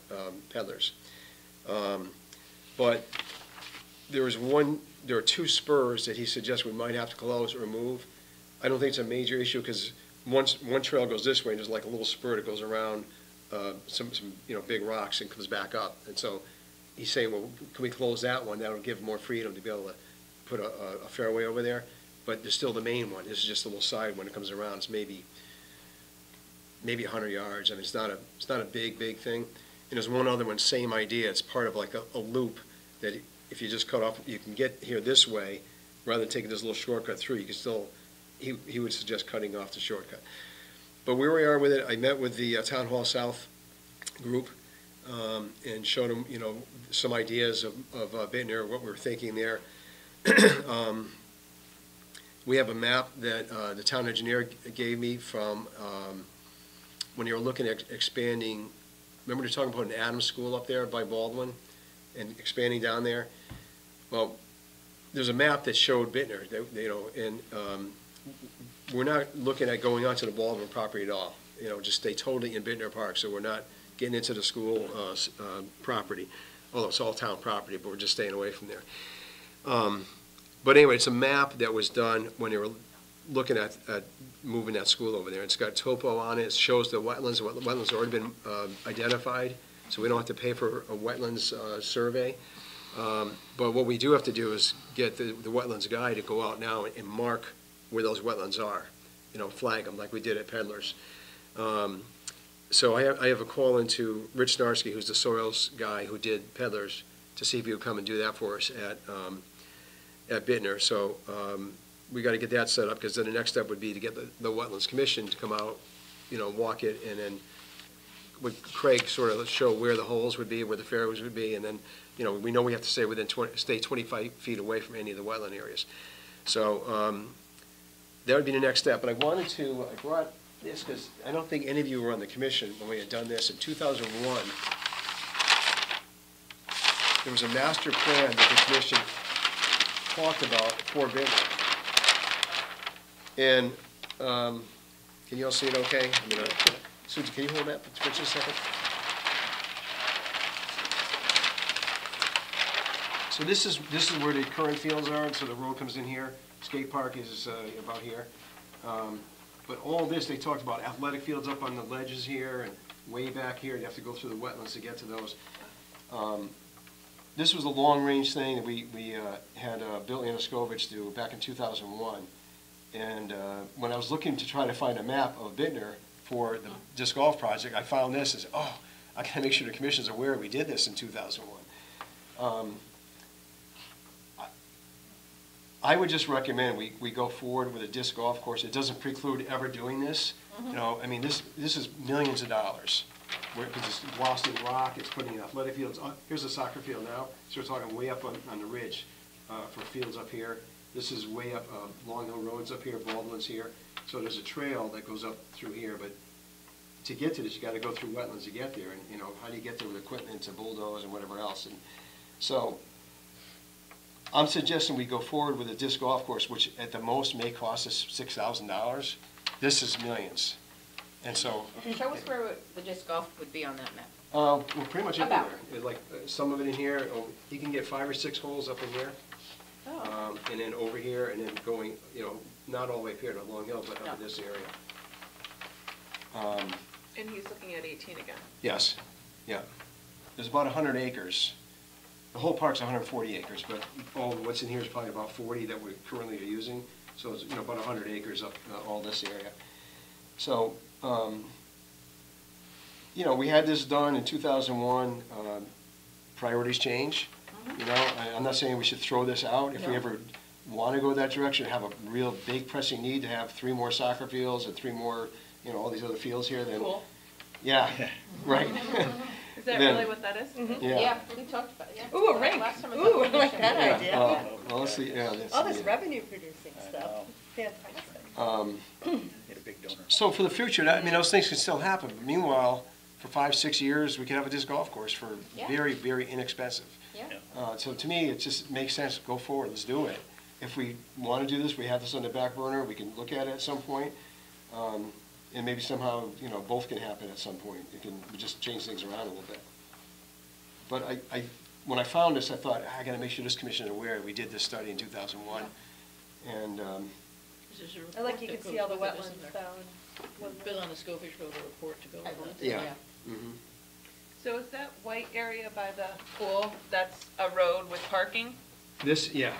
Speaker 4: Peddlers. But there are two spurs that he suggests we might have to close or remove. I don't think it's a major issue because one trail goes this way and there's like a little spur that goes around some big rocks and comes back up. And so he's saying, well, can we close that one? That'll give more freedom to be able to put a fairway over there. But there's still the main one. This is just a little side one that comes around. It's maybe 100 yards. I mean, it's not a big thing. And there's one other one, same idea. It's part of like a loop that if you just cut off, you can get here this way rather than taking this little shortcut through. You can still, he would suggest cutting off the shortcut. But where we are with it, I met with the Town Hall South group and showed them, some ideas of Bittner, what we were thinking there. We have a map that the town engineer gave me from when you were looking at expanding, remember they're talking about an Adams School up there by Baldwin and expanding down there? Well, there's a map that showed Bittner, and we're not looking at going onto the Baldwin property at all. Just stay totally in Bittner Park, so we're not getting into the school property, although it's all town property, but we're just staying away from there. But anyway, it's a map that was done when they were looking at moving that school over there. It's got topo on it. It shows the wetlands. The wetlands have already been identified, so we don't have to pay for a wetlands survey. But what we do have to do is get the wetlands guy to go out now and mark where those wetlands are, flag them like we did at Peddlers. So I have a call into Rich Snarsky, who's the soils guy who did Peddlers, to see if he would come and do that for us at Bittner. So we got to get that set up, because then the next step would be to get the Wetlands Commission to come out, walk it, and then would Craig sort of show where the holes would be, where the fairways would be, and then, we know we have to stay 25 feet away from any of the wetland areas. So that would be the next step. But I brought this because I don't think any of you were on the commission when we had done this. In 2001, there was a master plan that the commission talked about for Bittner. And can you all see it okay? Susan, can you hold that for just a second? So this is where the current fields are, and so the road comes in here. Skate park is about here. But all this, they talked about athletic fields up on the ledges here, and way back here, you have to go through the wetlands to get to those. This was a long-range thing that we had Bill Anaskovich do back in 2001. And when I was looking to try to find a map of Bittner for the disc golf project, I found this as, I gotta make sure the commission's aware we did this in 2001. I would just recommend we go forward with a disc golf course. It doesn't preclude ever doing this. Mm-hmm. This is millions of dollars. Because it's blasting rock, it's putting in athletic fields. Here's a soccer field now. So we're talking way up on the ridge for fields up here. This is way up Long Hill Road's up here, Baldwin's here. So there's a trail that goes up through here. But to get to this, you got to go through wetlands to get there. And how do you get there with equipment to bulldoze and whatever else? And so I'm suggesting we go forward with a disc golf course, which at the most may cost us $6,000. This is millions. And so,
Speaker 1: show us where the disc golf would be on that map.
Speaker 4: well, pretty much everywhere. Like some of it in here. You can get 5 or 6 holes up in here, and then over here, and then going, not all the way up here to Long Hill, but up in this area.
Speaker 2: And he's looking at 18 again.
Speaker 4: Yes, yeah. There's about 100 acres. The whole park's 140 acres, but what's in here is probably about 40 that we currently are using. So it's about 100 acres up all this area. So. We had this done in 2001. Priorities change. I'm not saying we should throw this out. If we ever want to go that direction, have a real big pressing need to have 3 more soccer fields and 3 more, all these other fields here, then.
Speaker 2: Cool.
Speaker 4: Yeah, right.
Speaker 2: Is that really what that is?
Speaker 4: Mm-hmm.
Speaker 1: Yeah, we talked about it.
Speaker 6: Ooh, a rink. Ooh, I like that idea.
Speaker 4: Well, let's see. Yeah,
Speaker 6: All this revenue producing stuff. Fantastic.
Speaker 4: So for the future, those things can still happen. But meanwhile, for 5-6 years, we could have a disc golf course for very, very inexpensive.
Speaker 1: Yeah.
Speaker 4: So to me, it just makes sense to go forward. Let's do it. If we want to do this, we have this on the back burner. We can look at it at some point. And maybe somehow, both can happen at some point. We just change things around a little bit. But when I found this, I thought, I got to make sure this commission is aware we did this study in 2001. And
Speaker 6: I like you can see all the wetlands down.
Speaker 11: Was Bill on the Schofish wrote a report to go
Speaker 1: I
Speaker 11: over?
Speaker 1: believe so,
Speaker 4: yeah. Mm-hmm.
Speaker 2: So is that white area by the pool, that's a road with parking?
Speaker 4: This, yeah.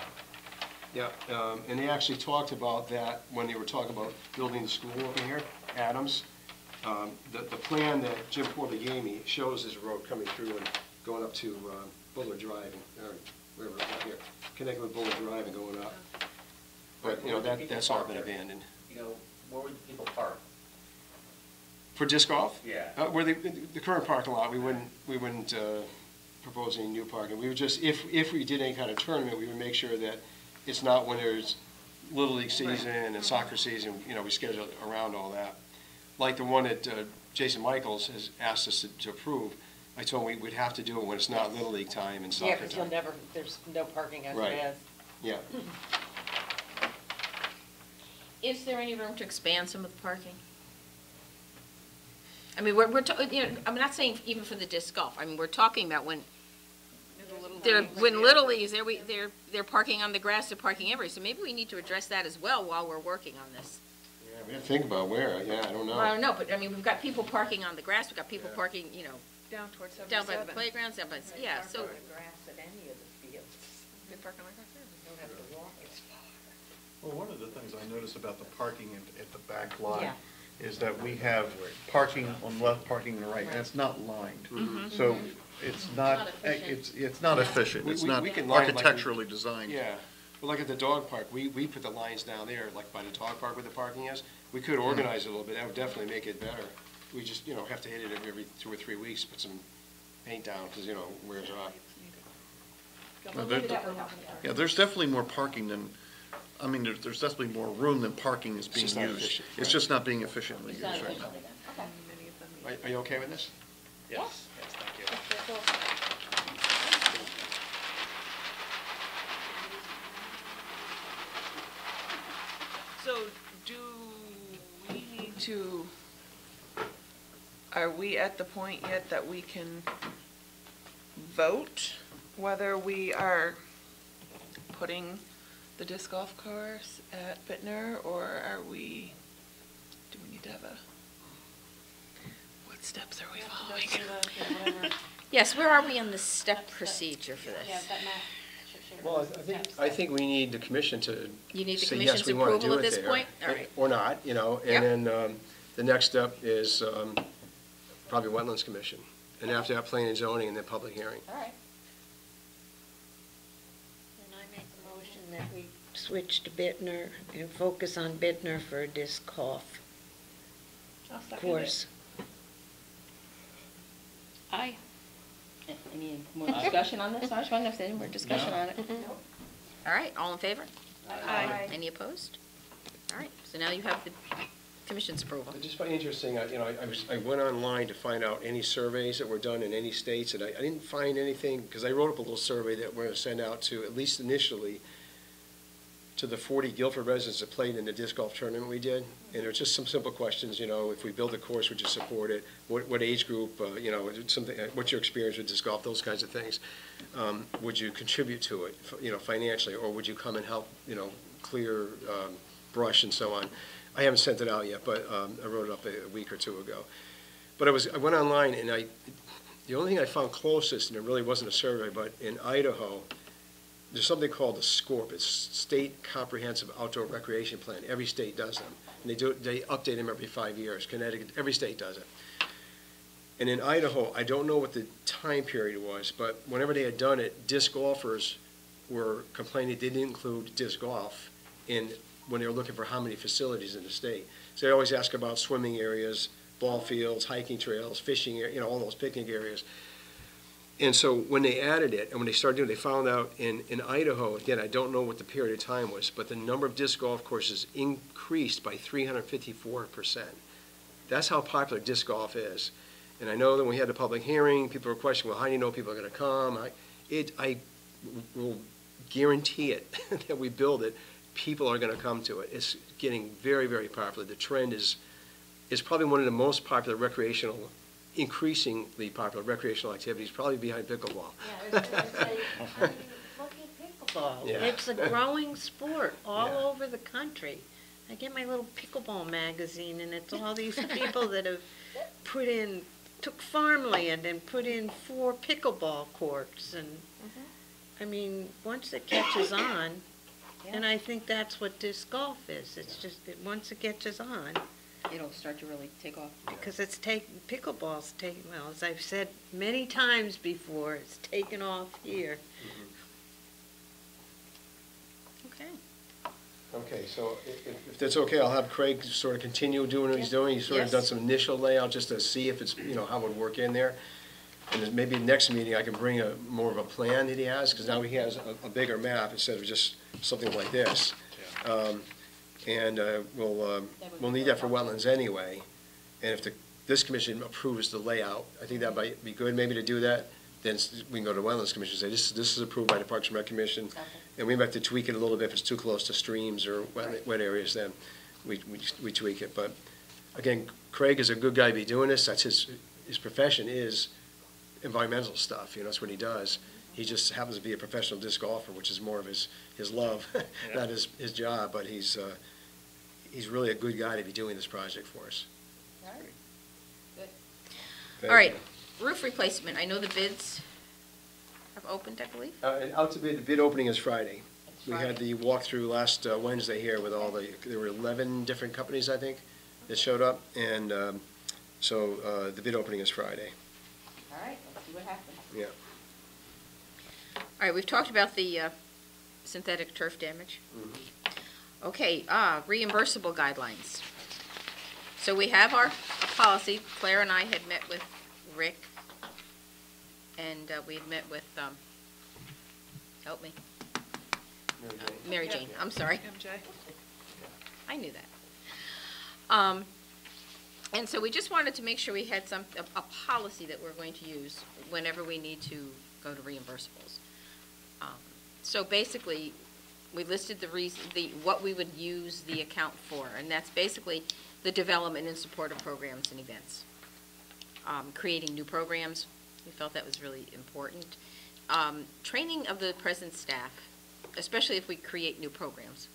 Speaker 4: And they actually talked about that when they were talking about building the school over here, Adams. The plan that Jim Porter gave me shows this road coming through and going up to Bullard Drive, or wherever it's up here, connecting with Bullard Drive and going up. But, that's all been abandoned.
Speaker 3: Where would people park?
Speaker 4: For disc golf?
Speaker 3: Yeah.
Speaker 4: Where the current parking lot, we wouldn't propose any new parking. We would just, if we did any kind of tournament, we would make sure that it's not when there's Little League season and soccer season, we schedule it around all that. Like the one that Jason Michaels has asked us to approve, I told him we'd have to do it when it's not Little League time and
Speaker 6: Yeah,
Speaker 4: soccer
Speaker 6: because you'll
Speaker 4: time.
Speaker 6: never, there's no parking as
Speaker 4: Right.
Speaker 6: it is.
Speaker 4: Yeah.
Speaker 1: Is there any room to expand some of the parking? I mean, I'm not saying even for the disc golf. I mean, we're talking about when Little League is there, they're parking on the grass, they're parking everywhere. So maybe we need to address that as well while we're working on this.
Speaker 4: Yeah, we have to think about where, I don't know.
Speaker 1: Well, I don't know, but I mean, we've got people parking on the grass, we've got people
Speaker 4: Yeah.
Speaker 1: parking,
Speaker 2: Down towards
Speaker 1: down
Speaker 2: 77.
Speaker 1: by the playgrounds, down by, yeah, so.
Speaker 7: grass at any of the fields.
Speaker 2: They park on our grass.
Speaker 7: Don't have to walk as far.
Speaker 9: Well, one of the things I noticed about the parking at the back lot
Speaker 6: Yeah.
Speaker 9: is that we have parking on the left, parking on the right, and it's not lined. So it's not, it's not efficient, it's not
Speaker 4: We can line it like we-
Speaker 9: architecturally designed.
Speaker 4: Yeah, well, like at the dog park, we put the lines down there, like by the dog park where the parking is. We could organize it a little bit, that would definitely make it better. We just, have to hit it every 2 or 3 weeks, put some paint down, because, it wears off.
Speaker 9: No, Yeah, there's definitely more parking than, there's definitely more room than parking is being
Speaker 4: just not
Speaker 9: used.
Speaker 4: efficient,
Speaker 9: It's
Speaker 4: right.
Speaker 9: just not being efficiently used right now.
Speaker 4: Are you okay with this?
Speaker 8: Yes, thank you.
Speaker 2: So do we need to, are we at the point yet that we can vote whether we are putting the disc golf course at Bittner, or do we need to have what steps are we following?
Speaker 1: Yes, where are we on the step procedure for
Speaker 7: Yeah,
Speaker 1: this?
Speaker 7: but Matt should share
Speaker 4: Well,
Speaker 7: with us the
Speaker 4: I
Speaker 7: steps.
Speaker 4: think we need the commission to
Speaker 1: You need the
Speaker 4: say, yes,
Speaker 1: commission's
Speaker 4: we want to
Speaker 1: approval
Speaker 4: do
Speaker 1: at
Speaker 4: it
Speaker 1: this
Speaker 4: there.
Speaker 1: point? All right.
Speaker 4: Or not,
Speaker 1: Yep.
Speaker 4: and then the next step is probably Wetlands Commission. And after that, planning and zoning, and then public hearing.
Speaker 1: All right.
Speaker 7: And I make a motion that we switch to Bittner and focus on Bittner for a disc golf course.
Speaker 1: Aye. Any more discussion on this? I just want to know if there's any more discussion on it. All right, all in favor?
Speaker 2: Aye.
Speaker 1: Any opposed? All right, so now you have the commission's approval.
Speaker 4: I just find it interesting, I went online to find out any surveys that were done in any states, and I didn't find anything, because I wrote up a little survey that we're going to send out to, at least initially, to the 40 Guilford residents that played in the disc golf tournament we did. And there's just some simple questions, if we build a course, would you support it? What age group, something, what's your experience with disc golf, those kinds of things. Would you contribute to it, financially, or would you come and help, clear brush and so on? I haven't sent it out yet, but I wrote it up a week or two ago. But I went online, and the only thing I found closest, and it really wasn't a survey, but in Idaho, there's something called the SCORP. It's State Comprehensive Outdoor Recreation Plan. Every state does them. And they update them every 5 years. Connecticut, every state does it. And in Idaho, I don't know what the time period was, but whenever they had done it, disc golfers were complaining they didn't include disc golf when they were looking for how many facilities in the state. So they always ask about swimming areas, ball fields, hiking trails, fishing, all those picnic areas. And so when they added it, and when they started doing it, they found out in Idaho, again, I don't know what the period of time was, but the number of disc golf courses increased by 354%. That's how popular disc golf is. And I know that when we had the public hearing, people were questioning, well, how do you know people are going to come? I will guarantee it, that we build it, people are going to come to it. It's getting very, very popular. The trend is probably one of the most popular increasingly popular recreational activities, probably behind pickleball.
Speaker 7: Yeah, I was gonna say, how do you look at pickleball?
Speaker 4: Yeah.
Speaker 7: It's a growing sport all over the country. I get my little pickleball magazine, and it's all these people that have took farmland and put in 4 pickleball courts, and, I mean, once it catches on, and I think that's what disc golf is, it's just, once it catches on,
Speaker 1: It'll start to really take off.
Speaker 7: because pickleball's taken, well, as I've said many times before, it's taken off here.
Speaker 1: Okay.
Speaker 4: Okay, so if that's okay, I'll have Craig sort of continue doing what he's doing. He's sort of
Speaker 1: Yes.
Speaker 4: done some initial layout just to see if it's, how it would work in there. And then maybe next meeting, I can bring more of a plan that he has, because now he has a bigger map instead of just something like this. And we'll need that for wetlands anyway. And if this commission approves the layout, I think that might be good maybe to do that. Then we can go to the Wetlands Commission and say, this is approved by the Parks and Rec Commission.
Speaker 1: Okay.
Speaker 4: And we might have to tweak it a little bit if it's too close to streams or wet areas, then we tweak it. But again, Craig is a good guy to be doing this. That's his profession is environmental stuff. That's what he does. He just happens to be a professional disc golfer, which is more of his love, not his job. But he's really a good guy to be doing this project for us.
Speaker 1: All right. Good.
Speaker 4: Thank
Speaker 1: All right,
Speaker 4: you.
Speaker 1: roof replacement. I know the bids have opened, I believe.
Speaker 4: And out to bid, the bid opening is Friday.
Speaker 1: It's
Speaker 4: We had
Speaker 1: Friday.
Speaker 4: the walkthrough last Wednesday here with there were 11 different companies, I think, that showed up. And so the bid opening is Friday.
Speaker 1: All right, let's see what happens.
Speaker 4: Yeah.
Speaker 1: All right, we've talked about the synthetic turf damage. Okay, reimbursable guidelines. So we have our policy. Claire and I had met with Rick, and we had met with, help me, Mary Jane, I'm sorry.
Speaker 2: MJ?
Speaker 1: I knew that. And so we just wanted to make sure we had a policy that we're going to use whenever we need to go to reimbursables. So basically, we listed what we would use the account for, and that's basically the development and support of programs and events. Creating new programs, we felt that was really important. Training of the present staff, especially if we create new programs.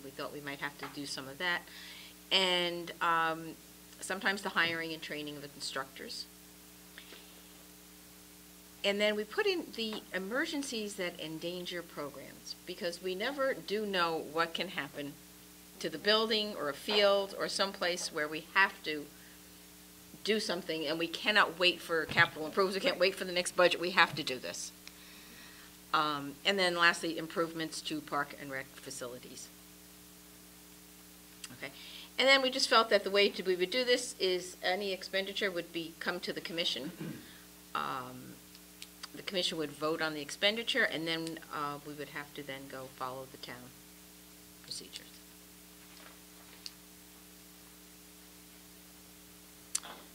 Speaker 1: We thought we might have to do some of that. And sometimes the hiring and training of instructors. And then we put in the emergencies that endanger programs, because we never do know what can happen to the building or a field or someplace where we have to do something and we cannot wait for capital improvements, we can't wait for the next budget, we have to do this. And then lastly, improvements to park and rec facilities. Okay. And then we just felt that the way we would do this is any expenditure would come to the commission. The commission would vote on the expenditure, and then we would have to then go follow the town procedures.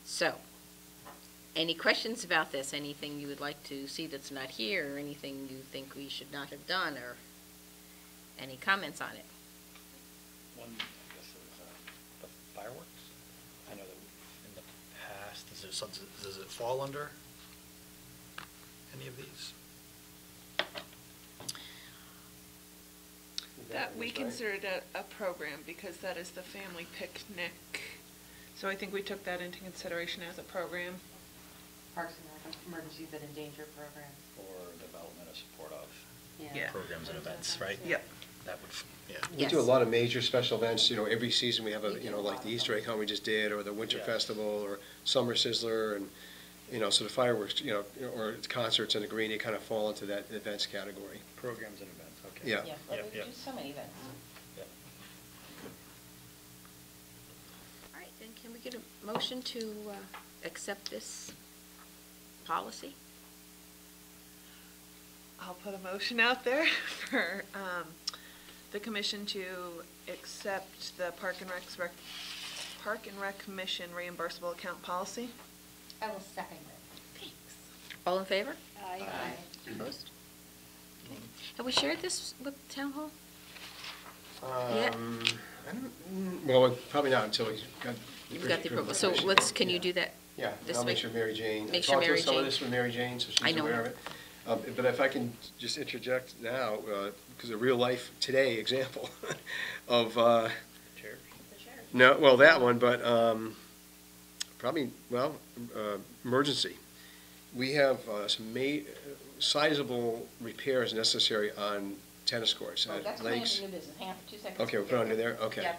Speaker 1: So, any questions about this? Anything you would like to see that's not here, or anything you think we should not have done, or any comments on it?
Speaker 8: One, I guess, is the fireworks. I know that in the past, does it fall under any of these?
Speaker 2: That we consider it a program because that is the family picnic. So I think we took that into consideration as a program.
Speaker 6: Parks and Rec, emergencies that endanger programs.
Speaker 8: For development or support of
Speaker 2: Yeah.
Speaker 8: programs and events, right?
Speaker 2: Yep.
Speaker 8: That would, yeah.
Speaker 4: We do a lot of major special events, every season we have like the Easter egg hunt we just did, or the Winter
Speaker 8: Yeah.
Speaker 4: Festival, or Summer Sizzler, and, so the fireworks, or concerts in the green, they kind of fall into that events category.
Speaker 8: Programs and events, okay.
Speaker 4: Yeah.
Speaker 1: Yeah, well,
Speaker 8: Yep,
Speaker 1: we
Speaker 8: yep.
Speaker 1: do so many events.
Speaker 8: Yep.
Speaker 1: All right, then can we get a motion to accept this policy?
Speaker 2: I'll put a motion out there for the commission to accept the Park and Rec Commission reimbursable account policy.
Speaker 6: I will second it.
Speaker 1: Thanks. All in favor?
Speaker 6: Aye.
Speaker 1: Opposed? Okay. Have we shared this with Town Hall? Yeah.
Speaker 4: Well, probably not until we got.
Speaker 1: You've got the approval, so can you do that?
Speaker 4: Yeah,
Speaker 1: this
Speaker 4: I'll make
Speaker 1: week?
Speaker 4: sure Mary Jane.
Speaker 1: Make sure Mary
Speaker 4: I talked to some
Speaker 1: Jane-
Speaker 4: of this with Mary Jane, so
Speaker 1: I
Speaker 4: she's
Speaker 1: know
Speaker 4: aware
Speaker 1: her.
Speaker 4: of it. But if I can just interject now, because a real life today example of,
Speaker 8: Chairs.
Speaker 4: no, well, that one, but emergency. We have some sizable repairs necessary on tennis courts
Speaker 1: Oh,
Speaker 4: at
Speaker 1: that's coming
Speaker 4: lakes.
Speaker 1: into new business. Hang on for 2 seconds.
Speaker 4: Okay, we'll put it under there, okay.
Speaker 1: Yeah,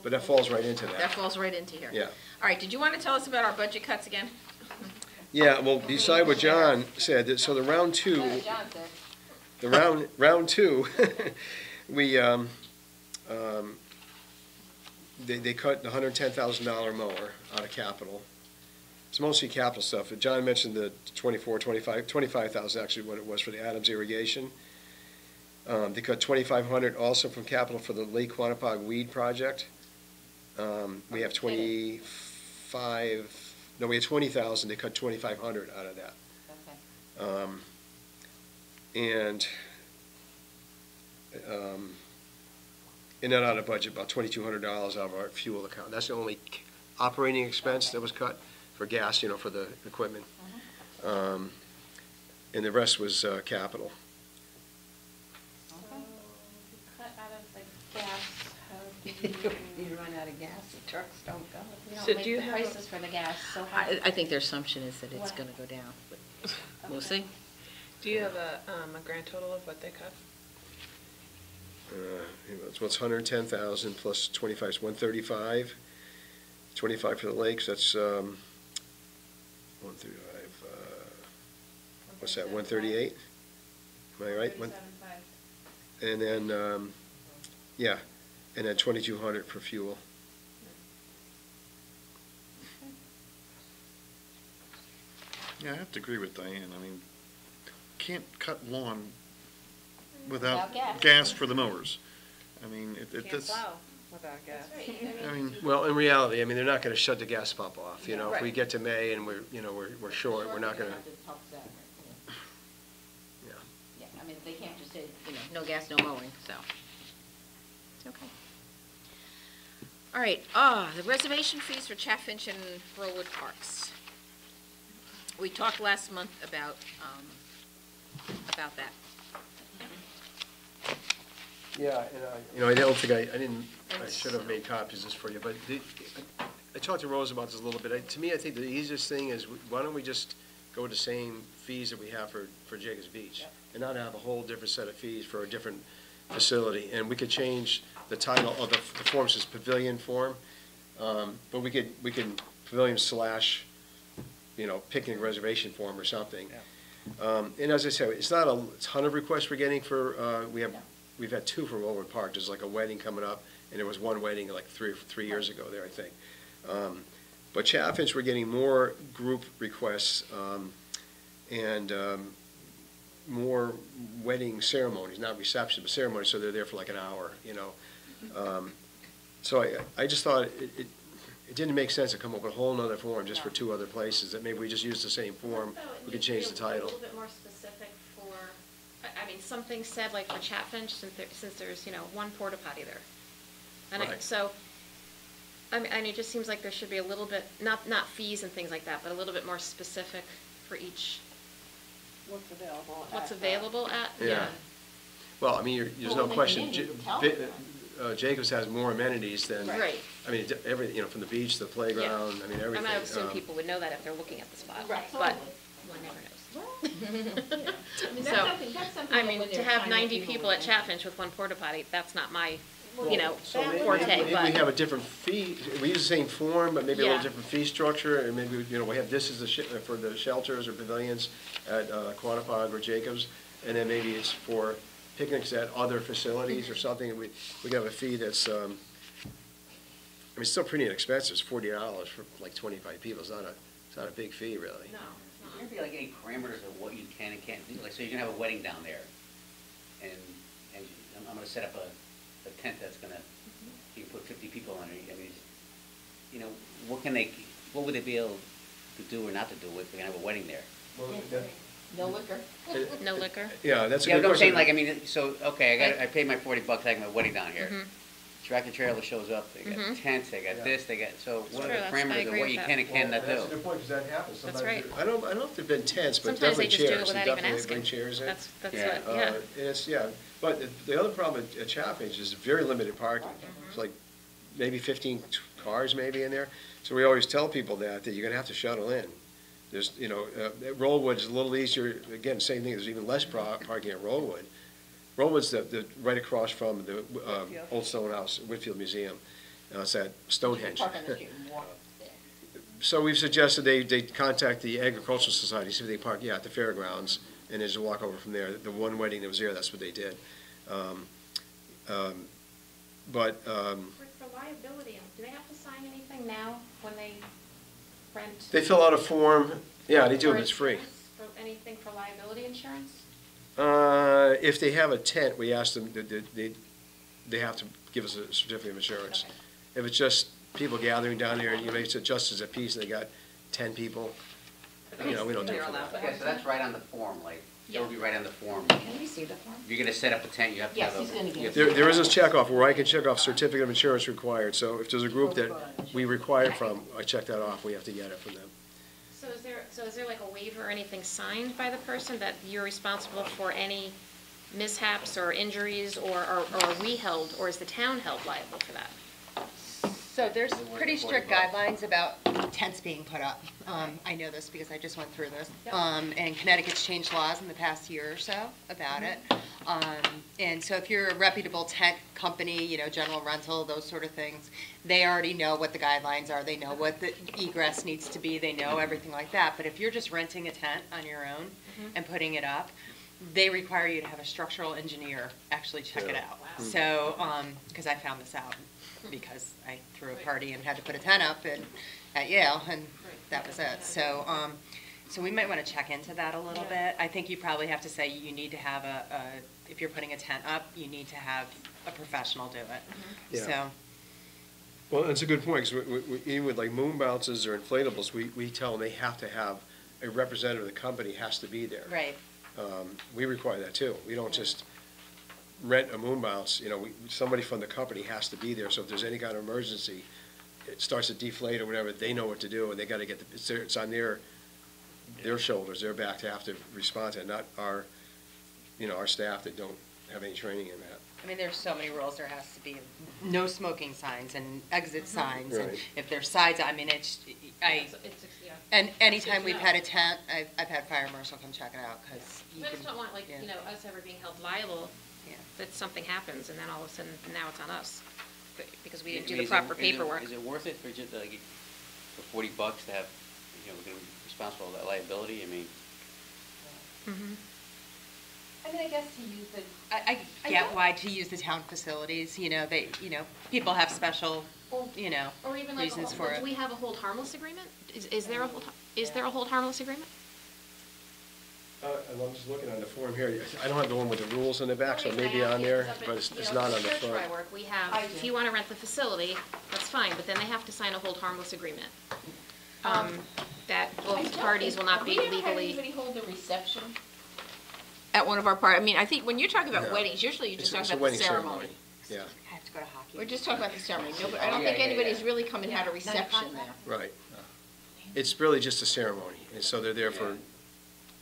Speaker 4: But that falls right into
Speaker 1: That
Speaker 4: that.
Speaker 1: falls right into here.
Speaker 4: Yeah.
Speaker 1: All right, did you want to tell us about our budget cuts again?
Speaker 4: Yeah, well, beside what John said, so the round two.
Speaker 1: John said.
Speaker 4: The round two, we, they cut the $110,000 mower out of capital. It's mostly capital stuff. John mentioned the 25,000 actually what it was for the Adams irrigation. They cut 2,500 also from capital for the Lake Quantipoc weed project. We have 20,000, they cut 2,500 out of that.
Speaker 1: Okay.
Speaker 4: And then out of budget, about $2,200 out of our fuel account. That's the only operating expense that was cut for gas, for the equipment. And the rest was capital.
Speaker 10: Cut out of the gas, how do
Speaker 7: You run out of gas, the trucks don't go.
Speaker 10: we
Speaker 2: So
Speaker 10: don't
Speaker 2: do
Speaker 10: make
Speaker 2: you
Speaker 10: the
Speaker 2: have-
Speaker 10: prices for the gas, so how?
Speaker 1: I think their assumption is that it's
Speaker 10: What?
Speaker 1: gonna go down, but we'll see.
Speaker 2: Do you have a grand total of what they cut?
Speaker 4: It's 110,000 plus 25 is 135. 25 for the lakes, that's 135, what's that, 138? Am I right?
Speaker 10: 37.5.
Speaker 4: And then, yeah, and then 2,200 for fuel.
Speaker 9: Yeah, I have to agree with Diane. I mean, can't cut lawn without
Speaker 10: Without gas.
Speaker 9: gas for the mowers. I mean,
Speaker 2: Can't
Speaker 9: that's,
Speaker 2: plow without gas.
Speaker 10: That's right,
Speaker 9: I mean,
Speaker 4: Well, in reality, I mean, they're not gonna shut the gas pump off, If we
Speaker 2: Right.
Speaker 4: get to May and we're short, we're not gonna, yeah.
Speaker 1: Yeah, I mean, they can't just say, no gas, no mowing, so. It's okay. All right, the reservation fees for Chaffinch and Rowood Parks. We talked last month about that.
Speaker 4: Yeah, and I don't think I should have made copies of this for you, but I talked to Rose about this a little bit. To me, I think the easiest thing is, why don't we just go with the same fees that we have for Jacobs Beach? And not have a whole different set of fees for a different facility. And we could change the title of the form, says pavilion form, but we could pavilion / picnic reservation form or something. And as I said, it's not a ton of requests we're getting for, we've had 2 for Rowood Park. There's like a wedding coming up, and there was 1 wedding like three years ago there, I think. But Chaffinch, we're getting more group requests, and more wedding ceremonies, not reception, but ceremonies, so they're there for like an hour, So I just thought it didn't make sense to come up with a whole nother form just for 2 other places, that maybe we just use the same form, we could change the
Speaker 10: A
Speaker 4: title.
Speaker 10: little bit more specific for, I mean, something said like for Chaffinch, since there's, 1 porta potty there. And
Speaker 4: Right.
Speaker 10: so, I mean, it just seems like there should be a little bit, not fees and things like that, but a little bit more specific for each,
Speaker 11: What's available.
Speaker 10: what's available at,
Speaker 4: Yeah. Well, I mean, there's
Speaker 1: Well,
Speaker 4: no
Speaker 1: when they
Speaker 4: question,
Speaker 1: come in, you can tell them.
Speaker 4: Jacobs has more amenities than,
Speaker 10: Right.
Speaker 4: I mean, from the beach to the playground, I mean,
Speaker 10: I
Speaker 4: everything.
Speaker 10: mean, I would assume people would know that if they're looking at the spot.
Speaker 1: Right.
Speaker 10: But
Speaker 1: Totally.
Speaker 10: one never knows.
Speaker 1: I mean,
Speaker 10: So,
Speaker 1: that's something
Speaker 10: I
Speaker 1: that
Speaker 10: mean,
Speaker 1: when
Speaker 10: to
Speaker 1: they're
Speaker 10: have
Speaker 1: finding
Speaker 10: 90 people at
Speaker 1: in.
Speaker 10: Chaffinch with 1 porta potty, that's not my,
Speaker 4: So maybe
Speaker 10: forte,
Speaker 4: we
Speaker 10: but.
Speaker 4: have a different fee, we use the same form, but maybe a little
Speaker 10: Yeah.
Speaker 4: different fee structure, and maybe, we have this as for the shelters or pavilions at Quantipoc or Jacobs, and then maybe it's for picnics at other facilities or something, and we could have a fee that's, I mean, it's still pretty inexpensive, it's $40 for like 25 people, it's not a big fee, really.
Speaker 10: No,
Speaker 3: Is there be like any parameters of what you can and can't do? Like, so you're gonna have a wedding down there, and I'm gonna set up a tent that's gonna, you can put 50 people on it. I mean, what would they be able to do or not to do if we're gonna have a wedding there?
Speaker 1: No liquor.
Speaker 10: No liquor?
Speaker 4: Yeah, that's a
Speaker 3: Yeah,
Speaker 4: good
Speaker 3: but I'm
Speaker 4: question.
Speaker 3: saying, like, I mean, so, okay, I paid my $40, I have my wedding down here.
Speaker 10: Mhm.
Speaker 3: Tractor trailer shows up, they got
Speaker 10: Mhm.
Speaker 3: tents, they got this, they got, so what are
Speaker 10: true,
Speaker 3: the
Speaker 10: I
Speaker 3: parameters of
Speaker 10: agree
Speaker 3: what
Speaker 10: with
Speaker 3: you
Speaker 10: that.
Speaker 3: can and cannot
Speaker 4: That's a
Speaker 3: do?
Speaker 4: good point, because that happens.
Speaker 10: That's
Speaker 4: Sometimes
Speaker 10: right.
Speaker 4: I don't know if there've been tents, but
Speaker 10: Sometimes they
Speaker 4: definitely
Speaker 10: just do it
Speaker 4: chairs. They
Speaker 10: without even
Speaker 4: definitely
Speaker 10: asking.
Speaker 4: bring chairs in.
Speaker 10: That's what,
Speaker 4: And but the other problem at Chaffinch is very limited parking.
Speaker 10: Mm-hmm.
Speaker 4: It's like maybe 15 cars maybe in there. So we always tell people that you're gonna have to shuttle in. There's, at Rollwood's a little easier, again, same thing, there's even less parking at Rollwood. Rollwood's right across from the Old Stone House, Whitfield Museum. It's at Stonehenge.
Speaker 1: Park on the street and walk there.
Speaker 4: So we've suggested they contact the Agricultural Society, see if they park, at the Fairgrounds, and there's a walk over from there. The one wedding that was there, that's what they did. But,
Speaker 10: For liability, do they have to sign anything now when they rent?
Speaker 4: they fill out a form, yeah, they do,
Speaker 10: for
Speaker 4: it, it's free.
Speaker 10: insurance? For anything for liability insurance?
Speaker 4: If they have a tent, we ask them, they have to give us a certificate of insurance.
Speaker 1: Okay.
Speaker 4: If it's just people gathering down there, and you know, it's just as a piece, and they got 10 people, you know, we don't do it for that.
Speaker 3: Okay, so that's right on the form, like, that would be right on the form.
Speaker 1: Can we see the form?
Speaker 3: If you're gonna set up a tent, you have to have
Speaker 1: Yes,
Speaker 3: a.
Speaker 1: he's gonna
Speaker 3: you have
Speaker 1: give
Speaker 3: to-
Speaker 4: There is this checkoff where I can check off certificate of insurance required, so if there's a group that we require from, I check that off, we have to get it from them.
Speaker 10: So is there like a waiver or anything signed by the person that you're responsible for any mishaps or injuries, or are we held, or is the town held liable for that?
Speaker 12: So there's pretty strict guidelines about tents being put up. I know this because I just went through this. And Connecticut's changed laws in the past year or so about it. And so if you're a reputable tent company, you know, general rental, those sort of things, they already know what the guidelines are. They know what the egress needs to be. They know everything like that. But if you're just renting a tent on your own and putting it up, they require you to have a structural engineer actually check it out. So, because I found this out because I threw a party and had to put a tent up at Yale, and that was it. So, so we might want to check into that a little bit. I think you probably have to say you need to have if you're putting a tent up, you need to have a professional do it.
Speaker 4: Yeah.
Speaker 12: So,
Speaker 4: Well, that's a good point, because even with like moon bounces or inflatables, we tell them they have to have, a representative of the company has to be there.
Speaker 12: right.
Speaker 4: We require that too. We don't just rent a moon bounce, you know, somebody from the company has to be there, so if there's any kind of emergency, it starts to deflate or whatever, they know what to do, and they gotta get, it's on their shoulders, their back to have to respond to it, not our, you know, our staff that don't have any training in that.
Speaker 12: I mean, there's so many rules. There has to be no smoking signs and exit signs. And
Speaker 4: Right.
Speaker 12: if there's sides, I mean, and anytime we've had a tent, I've had fire marshal come check it out, because you
Speaker 10: I
Speaker 12: can.
Speaker 10: just don't want, like,
Speaker 12: yeah.
Speaker 10: you know, us ever being held liable
Speaker 12: Yeah.
Speaker 10: that something happens, and then all of a sudden, now it's on us, because we didn't
Speaker 3: I
Speaker 10: do
Speaker 3: mean,
Speaker 10: the
Speaker 3: is it-
Speaker 10: proper
Speaker 3: is it-
Speaker 10: paperwork.
Speaker 3: Is it worth it for just, like, for $40 to have, you know, we're gonna be responsible for that liability? I mean,
Speaker 10: Mhm.
Speaker 12: I mean, I guess to use I get why to use the town facilities, you know, people have special, you know,
Speaker 10: Or even like,
Speaker 12: reasons for
Speaker 10: do
Speaker 12: it.
Speaker 10: we have a hold harmless agreement? Is there a hold harmless agreement?
Speaker 4: And I'm just looking on the form here, I don't have the one with the rules on the back, so maybe on there, but it's not on the
Speaker 10: Church where I
Speaker 4: front.
Speaker 10: work, we have, if you want to rent the facility, that's fine, but then they have to sign a hold harmless agreement. That both parties will not be
Speaker 1: Have we ever had
Speaker 10: legally.
Speaker 1: anybody hold a reception at one of our parties? I mean, I think when you're talking about
Speaker 4: No.
Speaker 1: weddings, usually you're just
Speaker 4: It's
Speaker 1: talking
Speaker 4: a
Speaker 1: about the
Speaker 4: wedding
Speaker 1: ceremony.
Speaker 4: Yeah,
Speaker 12: I have to go to hockey.
Speaker 1: We're just talking about the ceremony. Nobody, I don't
Speaker 3: Oh,
Speaker 1: think
Speaker 3: yeah, yeah,
Speaker 1: anybody's
Speaker 3: yeah.
Speaker 1: really come and had a reception there.
Speaker 4: right. It's really just a ceremony, and so they're there for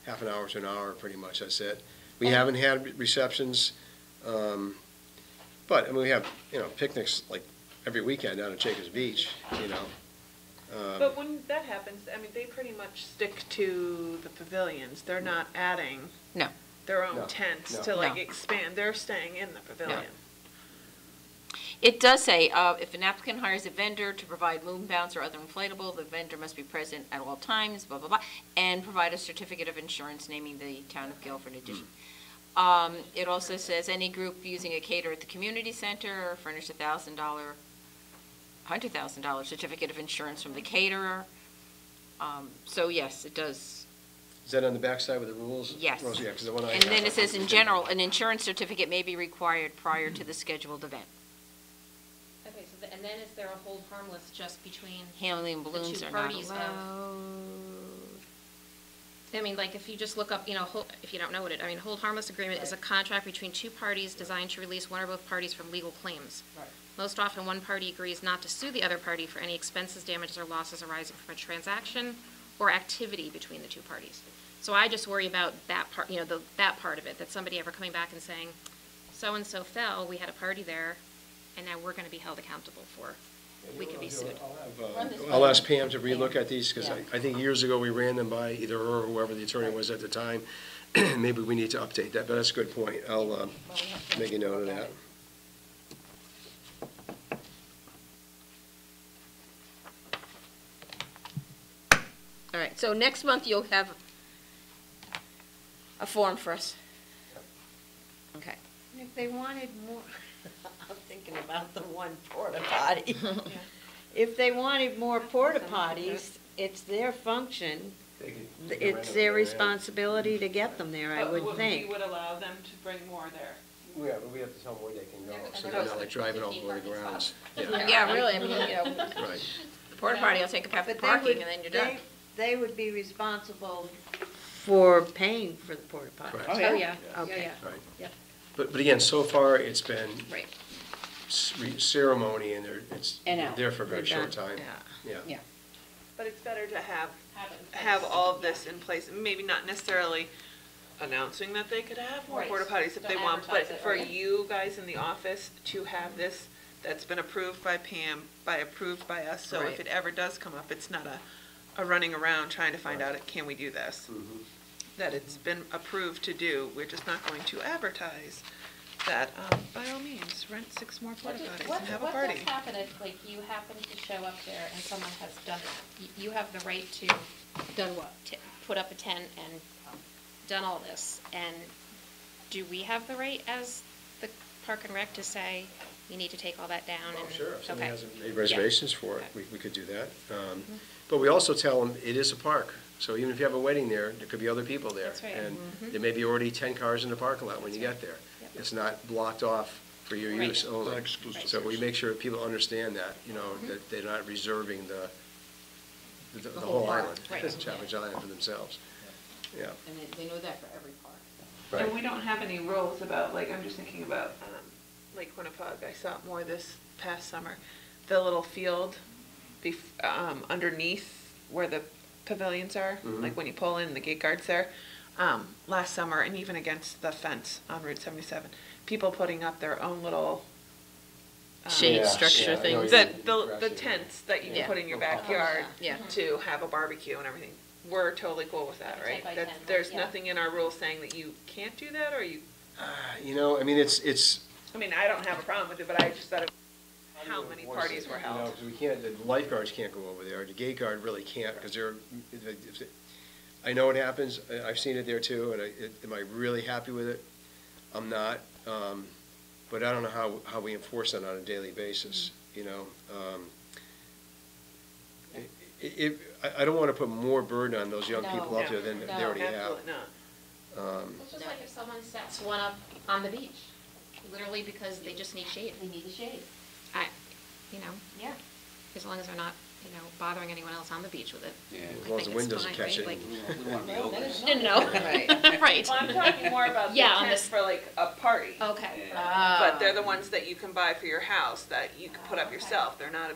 Speaker 4: half an hour to an hour, pretty much, that's it. We haven't had receptions, but, I mean, we have, you know, picnics like every weekend down at Jacobs Beach, you know.
Speaker 2: But when that happens, I mean, they pretty much stick to the pavilions. They're not adding
Speaker 1: No.
Speaker 2: their own
Speaker 4: No,
Speaker 2: tents
Speaker 4: no.
Speaker 2: to like
Speaker 1: No.
Speaker 2: expand. They're staying in the pavilion.
Speaker 1: It does say, if an applicant hires a vendor to provide moon bounce or other inflatable, the vendor must be present at all times, blah, blah, blah, and provide a certificate of insurance naming the town of Guilford in addition. It also says any group using a caterer at the community center furnish $100,000 certificate of insurance from the caterer. So yes, it does.
Speaker 4: Is that on the backside with the rules?
Speaker 1: Yes.
Speaker 4: Rosie? Yeah, 'cause the one I
Speaker 1: And
Speaker 4: have-
Speaker 1: then it says, in general, an insurance certificate may be required prior to the scheduled event.
Speaker 10: Okay, so, and then is there a hold harmless just between
Speaker 1: Helium
Speaker 10: the
Speaker 1: balloons
Speaker 10: two
Speaker 1: are not
Speaker 10: parties of?
Speaker 1: allowed.
Speaker 10: I mean, like, if you just look up, you know, if you don't know what it, I mean, hold harmless agreement is a contract between two parties designed to release one or both parties from legal claims.
Speaker 12: Right.
Speaker 10: Most often, one party agrees not to sue the other party for any expenses, damages, or losses arising from a transaction or activity between the two parties. So I just worry about that part, you know, that part of it, that somebody ever coming back and saying, so-and-so fell, we had a party there, and now we're gonna be held accountable for, we could be sued.
Speaker 4: I'll ask Pam to relook at these, because I think years ago we ran them by either her or whoever the attorney was at the time. Maybe we need to update that, but that's a good point. I'll make a note of that.
Speaker 1: All right, so next month you'll have a form for us. Okay.
Speaker 7: If they wanted more, I'm thinking about the one porta potty. If they wanted more porta potties, it's their function it's their responsibility to get them there, I
Speaker 2: But
Speaker 7: would
Speaker 2: We
Speaker 7: think.
Speaker 2: would allow them to bring more there.
Speaker 4: Yeah, but we have to tell them where they can go,
Speaker 10: And
Speaker 4: so
Speaker 10: they're
Speaker 4: they're
Speaker 10: also
Speaker 4: not like driving all over the
Speaker 10: 15 parking
Speaker 4: grounds.
Speaker 10: spots.
Speaker 1: Yeah, really, I mean,
Speaker 4: Right.
Speaker 1: the porta potty will take up half the
Speaker 7: But they
Speaker 1: parking
Speaker 7: would-
Speaker 1: and then you're done.
Speaker 7: They would be responsible for paying for the porta potty.
Speaker 4: Correct.
Speaker 1: Oh, yeah.
Speaker 7: Okay.
Speaker 4: Right. But again, so far, it's been
Speaker 1: Right.
Speaker 4: ceremony, and it's
Speaker 1: And out.
Speaker 4: there for a very
Speaker 7: They're
Speaker 4: short
Speaker 7: done.
Speaker 4: time. Yeah.
Speaker 1: Yeah.
Speaker 2: But it's better to
Speaker 10: Have it in
Speaker 2: have
Speaker 10: place.
Speaker 2: all of this in place, maybe not necessarily announcing that they could have more
Speaker 10: Right.
Speaker 2: porta potties if
Speaker 10: Don't
Speaker 2: they want,
Speaker 10: advertise
Speaker 2: but
Speaker 10: it,
Speaker 2: for
Speaker 10: right?
Speaker 2: you guys in the office to have this, that's been approved by Pam, approved by us, so
Speaker 1: Right.
Speaker 2: if it ever does come up, it's not a running around trying to find out, can we do this? That it's been approved to do, we're just not going to advertise that, by all means, rent 6 more porta potties and have a
Speaker 10: What
Speaker 2: party.
Speaker 10: does happen if, like, you happen to show up there and someone has done that? You have the right to
Speaker 1: Done what?
Speaker 10: put up a tent and done all this, and do we have the right as the Park and Rec to say, you need to take all that down?
Speaker 4: Oh,
Speaker 10: and-
Speaker 4: sure, if somebody
Speaker 10: okay.
Speaker 4: hasn't made reservations for it,
Speaker 10: Okay.
Speaker 4: we could do that. But we also tell them it is a park, so even if you have a wedding there could be other people there.
Speaker 10: That's right.
Speaker 4: And there may be already 10 cars in the parking lot when you get there.
Speaker 10: Yep.
Speaker 4: It's not blocked off for your
Speaker 10: Right.
Speaker 4: use only.
Speaker 9: Not exclusive.
Speaker 4: So we make sure people understand that, that they're not reserving the whole
Speaker 1: park.
Speaker 4: island,
Speaker 10: Right.
Speaker 4: Chaffinch Island for themselves. Yeah.
Speaker 1: And they know that for every park.
Speaker 2: And we don't have any rules about, like, I'm just thinking about Lake Winnipeg, I saw it more this past summer, the little field underneath where the pavilions are, like when you pull in, the gate guards there, last summer, and even against the fence on Route 77, people putting up their own little
Speaker 1: Shade
Speaker 4: Yeah,
Speaker 1: structure
Speaker 4: yeah, I know
Speaker 1: things.
Speaker 2: the tents that you can
Speaker 1: Yeah.
Speaker 2: put in your
Speaker 4: Oh,
Speaker 2: backyard
Speaker 1: Yeah.
Speaker 2: to have a barbecue and everything. We're totally cool with that, right?
Speaker 10: 10 by
Speaker 2: That's-
Speaker 10: 10,
Speaker 2: There's
Speaker 10: yeah.
Speaker 2: nothing in our rules saying that you can't do that, or you,
Speaker 4: I mean, it's.
Speaker 2: I mean, I don't have a problem with it, but I just thought of how many parties were held.
Speaker 4: Because we can't, the lifeguards can't go over there, the gate guard really can't, because I know it happens, I've seen it there too, and am I really happy with it? I'm not, but I don't know how we enforce that on a daily basis, you know? I don't want to put more burden on those young people out there than they already have.
Speaker 2: Absolutely not.
Speaker 10: It's just like if someone sets one up on the beach, literally because they just need shade.
Speaker 1: They need the shade.
Speaker 10: Yeah. As long as they're not, bothering anyone else on the beach with it.
Speaker 3: Yeah.
Speaker 10: I
Speaker 4: As long as
Speaker 10: think
Speaker 4: the wind
Speaker 10: it's
Speaker 4: doesn't
Speaker 10: fine,
Speaker 4: catch
Speaker 10: right?
Speaker 4: it.
Speaker 10: Like,
Speaker 3: We don't want to be over.
Speaker 10: no,
Speaker 1: Right.
Speaker 10: right.
Speaker 2: Well, I'm talking more about the
Speaker 10: Yeah, on
Speaker 2: tents
Speaker 10: this-
Speaker 2: for like a party.
Speaker 10: Okay.
Speaker 2: But they're the ones that you can buy for your house, that you can put up yourself. They're not,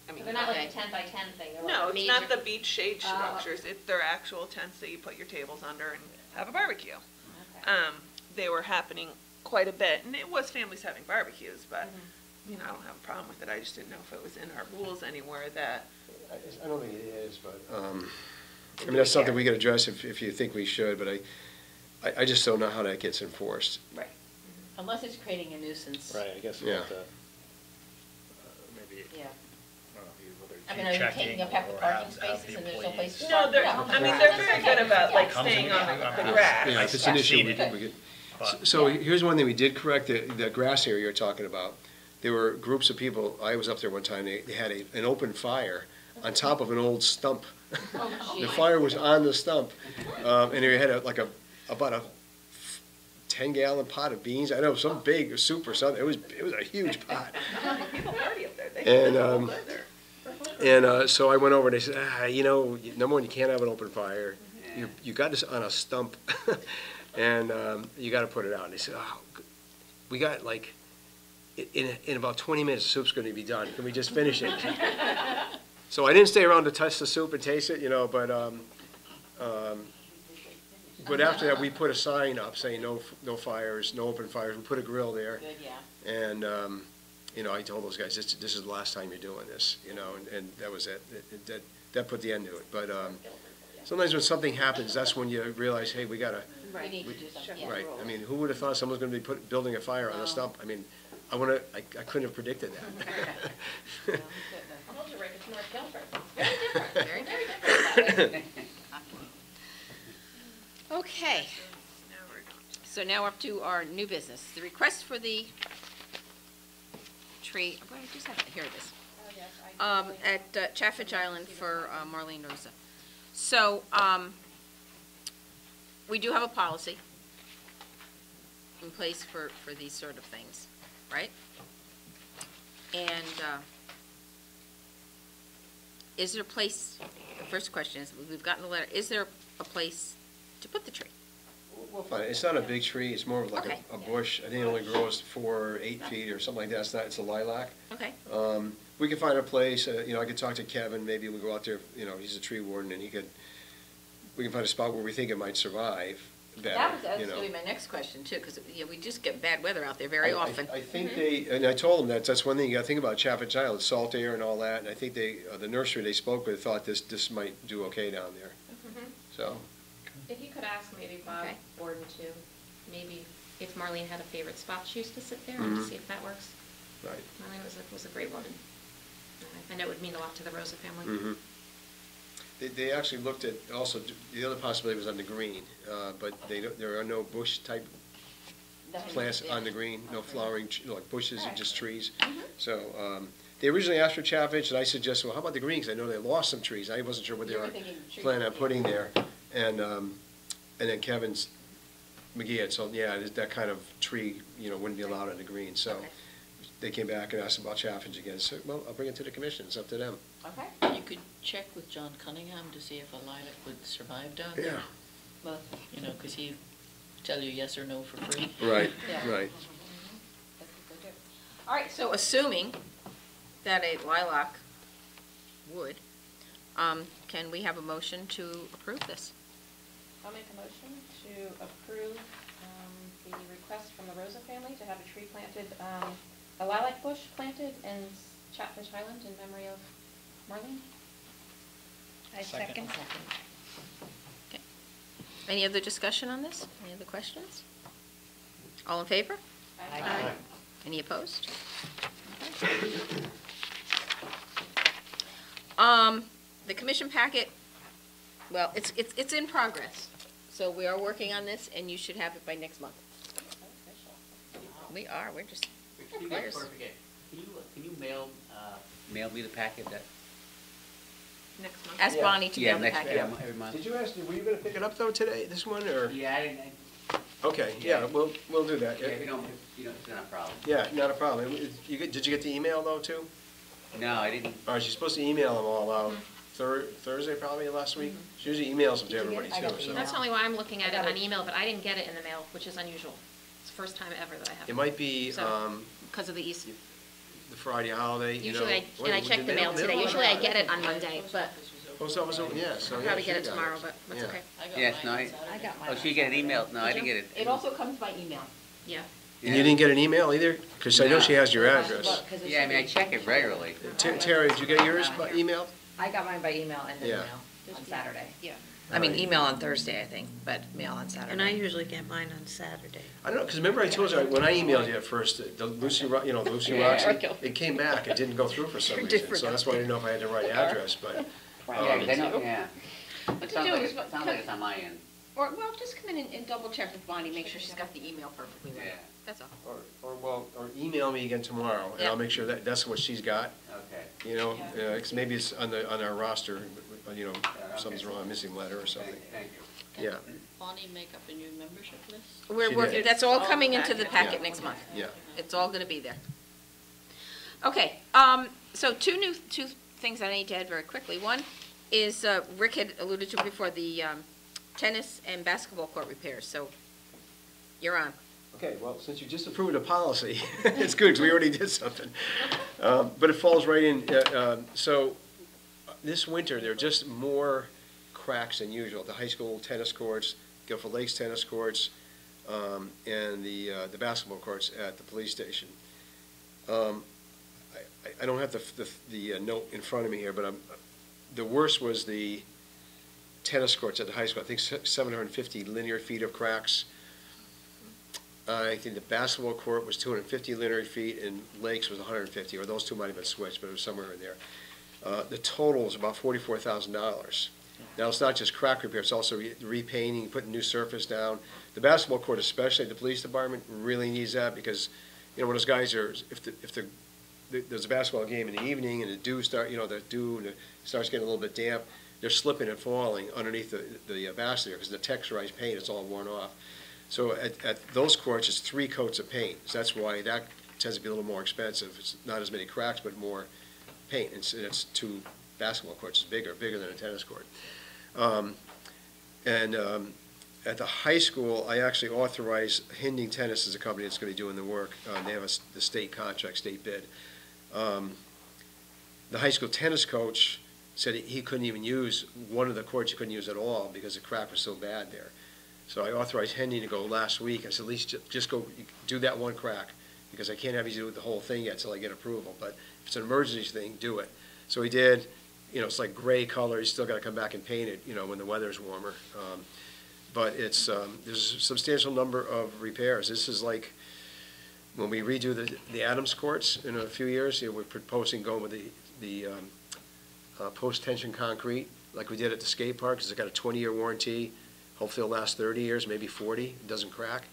Speaker 2: I mean.
Speaker 10: They're not like a 10 by 10 thing. They're
Speaker 2: No,
Speaker 10: like
Speaker 2: it's not
Speaker 10: major-
Speaker 2: the beach shade
Speaker 10: Oh.
Speaker 2: structures, they're actual tents that you put your tables under and have a barbecue.
Speaker 10: Okay.
Speaker 2: They were happening quite a bit, and it was families having barbecues, but, I don't have a problem with it, I just didn't know if it was in our rules anywhere that.
Speaker 4: I don't think it is, but, I mean, that's something we could address if you think we should, but I just don't know how that gets enforced.
Speaker 1: Right. Unless it's creating a nuisance.
Speaker 8: Right, I guess
Speaker 4: Yeah.
Speaker 8: we'll have to, maybe,
Speaker 1: Yeah.
Speaker 8: I don't know, whether
Speaker 1: I
Speaker 8: it's
Speaker 1: mean, are you
Speaker 8: checking
Speaker 1: taking up half the
Speaker 8: or
Speaker 1: parking
Speaker 8: have
Speaker 1: spaces
Speaker 8: the
Speaker 1: and there's no place
Speaker 8: employees-
Speaker 1: to
Speaker 2: No,
Speaker 1: park?
Speaker 2: they're,
Speaker 1: Yeah.
Speaker 2: I mean, they're very good about like
Speaker 8: Comes
Speaker 2: staying
Speaker 8: in,
Speaker 2: on
Speaker 8: yeah.
Speaker 2: the grass.
Speaker 4: Yeah, if it's an
Speaker 8: I've
Speaker 4: issue,
Speaker 8: seen
Speaker 4: we
Speaker 8: it.
Speaker 4: could.
Speaker 8: But-
Speaker 4: So here's one thing we did correct, the grass area you're talking about. There were groups of people, I was up there one time, they had an open fire on top of an old stump.
Speaker 1: Oh,
Speaker 4: The fire was on the stump, and they had about a 10-gallon pot of beans, I know, some big soup or something, it was a huge pot.
Speaker 2: People party up there, they
Speaker 4: And,
Speaker 2: live there.
Speaker 4: And so I went over and they said, number one, you can't have an open fire. You got this on a stump, and you got to put it out. And they said, we got like, in about 20 minutes, the soup's going to be done. Can we just finish it? So I didn't stay around to touch the soup and taste it, but after that, we put a sign up saying no fires, no open fires. We put a grill there.
Speaker 1: Good, yeah.
Speaker 4: And, I told those guys, this is the last time you're doing this, and that was it. That put the end to it. But sometimes when something happens, that's when you realize, hey, we gotta,
Speaker 1: We need to do something. Yeah.
Speaker 4: right. I mean, who would have thought someone's gonna be building a fire on a stump? I mean, I couldn't have predicted that.
Speaker 10: I told you, Rick, it's North Guilford. Very different, very different.
Speaker 1: Okay, so now up to our new business. The request for the tree, well, I just have it, here it is. At Chaffinch Island for Marlene Rosa. So, we do have a policy in place for these sort of things, right? And, is there a place, the first question is, we've gotten the letter, is there a place to put the tree?
Speaker 4: We'll find it. It's not a big tree, it's more of like
Speaker 1: Okay.
Speaker 4: a bush. I think it only grows 4 or 8 feet or something like that. It's a lilac.
Speaker 1: Okay,
Speaker 4: We can find a place, I could talk to Kevin, maybe we'll go out there, he's a tree warden, and we can find a spot where we think it might survive better,
Speaker 1: that was gonna be my next question too, because, we just get bad weather out there very often.
Speaker 4: I think and I told them that's one thing you gotta think about Chapel Island, salt air and all that, and I think the nursery they spoke with thought this might do okay down there, so.
Speaker 10: If you could ask maybe Bob
Speaker 1: Okay.
Speaker 10: Borden too, maybe if Marlene had a favorite spot she used to sit there, and see if that works.
Speaker 4: Right.
Speaker 10: Marlene was a great woman. I know it would mean a lot to the Rosa family.
Speaker 4: Mhm. They actually looked at, also, the other possibility was on the green, but there are no bush-type plants on the green, no flowering, like bushes, and just trees. So, they originally asked for chaffinch, and I suggested, well, how about the green, because I know they lost some trees. I wasn't sure what they
Speaker 1: You were
Speaker 4: were
Speaker 1: thinking trees,
Speaker 4: planning on
Speaker 1: yeah.
Speaker 4: putting there. And then McGee had told, that kind of tree, wouldn't be allowed on the green. So
Speaker 1: Okay.
Speaker 4: they came back and asked about chaffinch again. So, well, I'll bring it to the commission, it's up to them.
Speaker 1: Okay.
Speaker 11: You could check with John Cunningham to see if a lilac would survive down there.
Speaker 4: Yeah,
Speaker 11: Well, because he'd tell you yes or no for free.
Speaker 4: right,
Speaker 1: Yeah.
Speaker 4: right.
Speaker 1: That's what they do. All right, so assuming that a lilac would, can we have a motion to approve this?
Speaker 10: I'll make a motion to approve the request from the Rosa family to have a tree planted, a lilac bush planted in Chatfish Island in memory of Marlene.
Speaker 11: I second.
Speaker 1: Okay. Any other discussion on this? Any other questions? All in favor?
Speaker 11: Aye.
Speaker 1: Any opposed? The commission packet, well, it's in progress. So we are working on this, and you should have it by next month. We're just,
Speaker 3: Can you
Speaker 1: Players.
Speaker 3: can you mail me the packet that?
Speaker 2: Next month.
Speaker 1: ask Bonnie to mail the
Speaker 3: next-
Speaker 1: packet.
Speaker 3: yeah, every month.
Speaker 4: Did you ask, were you gonna pick it up though today, this one, or?
Speaker 3: Yeah, I didn't,
Speaker 4: Okay, yeah, we'll do that.
Speaker 3: yeah, if it's not a problem.
Speaker 4: Yeah, not a problem. Did you get the email though, too?
Speaker 3: No, I didn't.
Speaker 4: All right, she's supposed to email them all out Thursday probably last week. She usually emails them to
Speaker 12: Did you get
Speaker 4: everybody
Speaker 12: it? I got
Speaker 4: too,
Speaker 12: the
Speaker 4: so.
Speaker 12: email.
Speaker 10: That's only why I'm looking at
Speaker 12: I
Speaker 10: it
Speaker 12: got
Speaker 10: on
Speaker 12: it.
Speaker 10: email, but I didn't get it in the mail, which is unusual. It's the first time ever that I have.
Speaker 4: It might be,
Speaker 10: So- Because of the East.
Speaker 4: the Friday holiday,
Speaker 10: Usually,
Speaker 4: Wait,
Speaker 10: and I
Speaker 4: was
Speaker 10: checked the mail today. Usually I get it on Monday, but
Speaker 4: Post office open, yeah, so
Speaker 10: I'll
Speaker 4: yeah.
Speaker 10: probably
Speaker 4: she
Speaker 10: get it
Speaker 4: got
Speaker 10: tomorrow, but that's
Speaker 4: Yeah.
Speaker 10: okay.
Speaker 11: I got
Speaker 3: Yes,
Speaker 11: mine
Speaker 3: no,
Speaker 11: on
Speaker 3: I
Speaker 11: Saturday.
Speaker 12: got mine.
Speaker 3: Oh, so you get an email? No, I
Speaker 10: Did
Speaker 3: didn't
Speaker 10: you?
Speaker 3: get it.
Speaker 1: It also comes by email.
Speaker 10: Yeah.
Speaker 4: And you didn't get an email either? Because I know she has your address.
Speaker 12: Well, 'cause it
Speaker 3: Yeah, I
Speaker 12: should
Speaker 3: mean, I
Speaker 12: be-
Speaker 3: check it regularly.
Speaker 4: Terry, did you get yours by email?
Speaker 12: I got mine by email and then
Speaker 4: Yeah.
Speaker 12: mail on Saturday.
Speaker 1: Yeah.
Speaker 12: I mean, email on Thursday, I think, but mail on Saturday.
Speaker 7: And I usually get mine on Saturday.
Speaker 4: I don't know, because remember I told you, when I emailed you at first, the Lucy, Lucy
Speaker 3: Yeah.
Speaker 4: Roxy, it came back, it didn't go through for some reason. So that's why I didn't know if I had the right address, but.
Speaker 3: Yeah, 'cause I know, yeah.
Speaker 1: What
Speaker 3: It
Speaker 1: to
Speaker 3: sounds
Speaker 1: do
Speaker 3: like,
Speaker 1: is,
Speaker 3: it sounds like it's on my end.
Speaker 1: or, well, just come in and double check with Bonnie, make sure she's got the email perfectly right.
Speaker 3: Yeah,
Speaker 1: That's all.
Speaker 4: Or email me again tomorrow, and I'll
Speaker 1: Yeah.
Speaker 4: make sure that's what she's got,
Speaker 3: okay.
Speaker 4: because maybe it's on our roster,
Speaker 3: okay.
Speaker 4: something's wrong, missing letter or something.
Speaker 3: Thank you.
Speaker 4: Yeah,
Speaker 11: Bonnie make up a new membership list?
Speaker 1: We're
Speaker 4: She
Speaker 1: working,
Speaker 4: did.
Speaker 1: that's all
Speaker 10: It's all
Speaker 1: coming
Speaker 10: in the
Speaker 1: into the
Speaker 10: packet.
Speaker 1: packet
Speaker 4: Yeah.
Speaker 1: next month.
Speaker 4: yeah.
Speaker 1: It's all gonna be there. Okay, so two things I need to add very quickly. One is, Rick had alluded to before, the tennis and basketball court repairs, so you're on.
Speaker 4: Okay, well, since you just approved a policy, it's good, because we already did something. But it falls right in, so this winter, there are just more cracks than usual. The high school tennis courts, Guilford Lakes tennis courts, and the basketball courts at the police station. I don't have the note in front of me here, but the worst was the tennis courts at the high school. I think 750 linear feet of cracks. I think the basketball court was 250 linear feet, and Lakes was 150, or those two might have been switched, but it was somewhere in there. The total is about $44,000. Now, it's not just crack repair, it's also repainting, putting new surface down. The basketball court especially, the police department really needs that, because, when those guys are, there's a basketball game in the evening, and the dew starts getting a little bit damp, they're slipping and falling underneath the base there because the texturized paint is all worn off. So at those courts, it's 3 coats of paint. So that's why that tends to be a little more expensive. It's not as many cracks, but more paint. It's 2 basketball courts. It's bigger than a tennis court. At the high school, I actually authorized Hinding Tennis as a company that's going to be doing the work. They have the state contract, state bid. The high school tennis coach said he couldn't even use one of the courts. He couldn't use at all because the crack was so bad there. So I authorized Hinding to go last week. I said, at least just go do that one crack because I can't have you do the whole thing yet until I get approval. But if it's an emergency thing, do it. So he did. It's like gray color. He's still got to come back and paint it, when the weather's warmer. But there's a substantial number of repairs. This is like when we redo the Adams courts in a few years. We're proposing going with the post-tension concrete like we did at the skate park. It's got a 20-year warranty. Hopefully it'll last 30 years, maybe 40. It doesn't crack.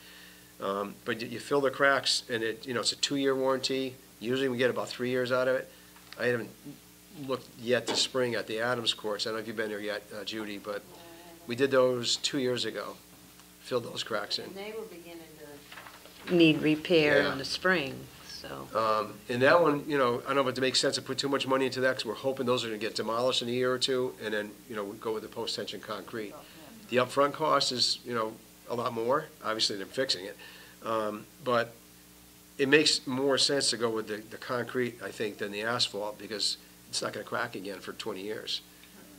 Speaker 4: But you fill the cracks, and it's a 2-year warranty. Usually we get about 3 years out of it. I haven't looked yet this spring at the Adams courts. I don't know if you've been there yet, Judy, but we did those 2 years ago. Filled those cracks in.
Speaker 7: And they were beginning to need repair
Speaker 4: Yeah.
Speaker 7: in the spring, so.
Speaker 4: And that one, I don't know if it makes sense to put too much money into that because we're hoping those are going to get demolished in a year or two, and then, we go with the post-tension concrete. The upfront cost is, a lot more, obviously, than fixing it. But it makes more sense to go with the concrete, I think, than the asphalt because it's not going to crack again for 20 years.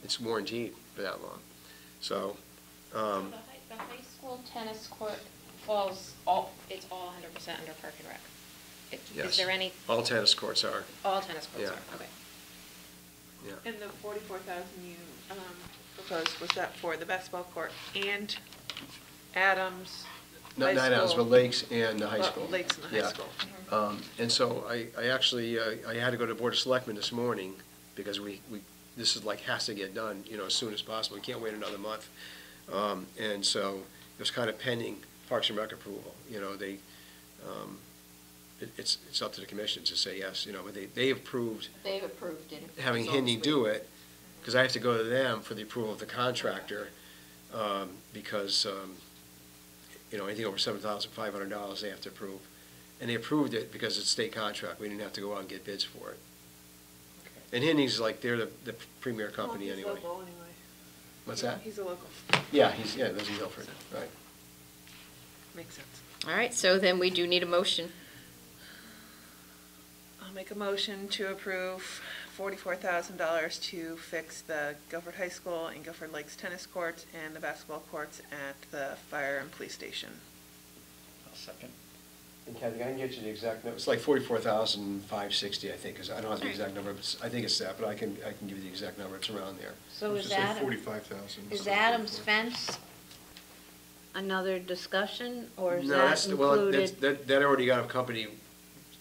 Speaker 4: It's warranted for that long. So,
Speaker 10: The high school tennis court it's all 100% under Park and Rec.
Speaker 4: yes.
Speaker 10: Is there any,
Speaker 4: All tennis courts are.
Speaker 10: all tennis courts
Speaker 4: Yeah.
Speaker 10: are, okay.
Speaker 2: And the 44,000 you proposed, was that for the basketball court and Adams?
Speaker 4: Not
Speaker 2: High
Speaker 4: Adams,
Speaker 2: school?
Speaker 4: but Lakes and the high
Speaker 2: Well,
Speaker 4: school.
Speaker 2: Lakes and the high
Speaker 4: Yeah.
Speaker 2: school.
Speaker 4: And so I actually, I had to go to the Board of Selectmen this morning because this is like has to get done, as soon as possible. We can't wait another month. And so it was kind of pending Parks and Rec approval. It's up to the commission to say yes, but they approved
Speaker 1: They've approved it.
Speaker 4: having Hinding do it because I have to go to them for the approval of the contractor because, anything over $7,500 they have to approve. And they approved it because it's state contract. We didn't have to go out and get bids for it. And Hinding's they're the premier company
Speaker 2: He's
Speaker 4: anyway.
Speaker 2: local anyway.
Speaker 4: What's that?
Speaker 2: He's a local.
Speaker 4: Yeah, lives in Guilford, right.
Speaker 2: Makes sense.
Speaker 1: All right, so then we do need a motion.
Speaker 2: I'll make a motion to approve $44,000 to fix the Guilford High School and Guilford Lakes tennis courts and the basketball courts at the fire and police station.
Speaker 8: I'll second.
Speaker 4: And Kathy, I can get you the exact number. It's like 44,560, I think, because I don't have the exact number, but I think it's that, but I can give you the exact number. It's around there.
Speaker 7: So is
Speaker 9: Just say
Speaker 7: Adam,
Speaker 9: 45,000.
Speaker 7: is Adam's fence another discussion, or is
Speaker 4: No,
Speaker 7: that included?
Speaker 4: that already got a company,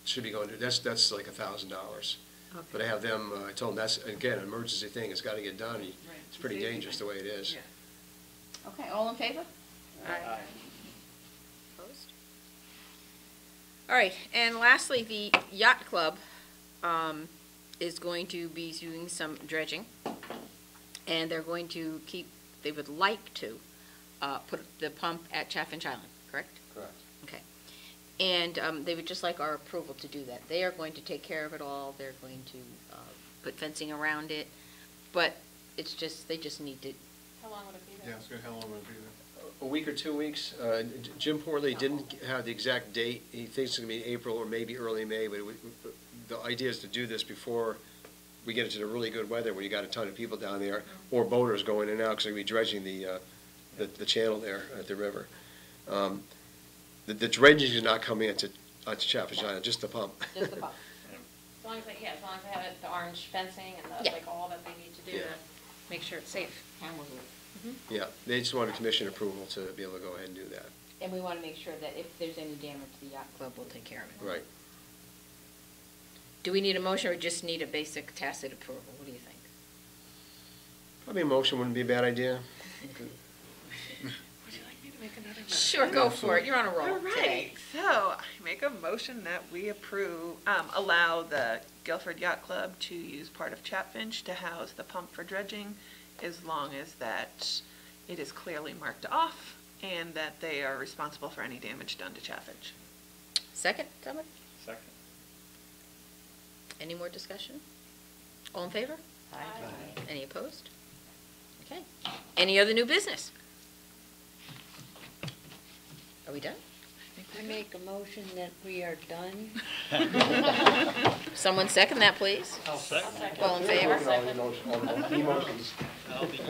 Speaker 4: should be going to, that's like $1,000.
Speaker 7: Okay.
Speaker 4: But I have them, I told them that's, again, an emergency thing, it's got to get done. It's pretty dangerous the way it is.
Speaker 2: Yeah.
Speaker 1: Okay, all in favor?
Speaker 2: Aye.
Speaker 1: Opposed? All right, and lastly, the yacht club is going to be doing some dredging, and they're going to they would like to put the pump at Chaffinch Island, correct?
Speaker 4: Correct.
Speaker 1: Okay. And they would just like our approval to do that. They are going to take care of it all. They're going to put fencing around it, but they just need to.
Speaker 10: How long would it be
Speaker 9: Yeah, how long would it be there?
Speaker 4: A week or 2 weeks. Jim Porley didn't have the exact date. He thinks it's going to be April or maybe early May, but the idea is to do this before we get into the really good weather when you got a ton of people down there or boaters going in and out because they're going to be dredging the channel there at the river. The dredging is not coming into Chaffinch Island, just the pump.
Speaker 10: Just the pump. As long as they have the orange fencing and all that they need to do to make sure it's safe.
Speaker 4: Yeah, they just wanted commission approval to be able to go ahead and do that.
Speaker 1: And we want to make sure that if there's any damage, the yacht club will take care of it.
Speaker 4: Right.
Speaker 1: Do we need a motion or just need a basic tacit approval? What do you think?
Speaker 4: Probably a motion wouldn't be a bad idea.
Speaker 2: Would you like me to make another motion?
Speaker 1: Sure, go for it. You're on a roll
Speaker 2: All right,
Speaker 1: today.
Speaker 2: so I make a motion that we allow the Guilford Yacht Club to use part of Chapfinch to house the pump for dredging as long as that it is clearly marked off and that they are responsible for any damage done to Chaffage.
Speaker 1: Second, someone?
Speaker 8: Second.
Speaker 1: Any more discussion? All in favor?
Speaker 6: Aye.
Speaker 1: Any opposed? Okay. Any other new business? Are we done?
Speaker 7: I make a motion that we are done.
Speaker 1: Someone second that, please.
Speaker 8: Second.
Speaker 1: All in favor?
Speaker 4: All the emotions.
Speaker 8: I'll be-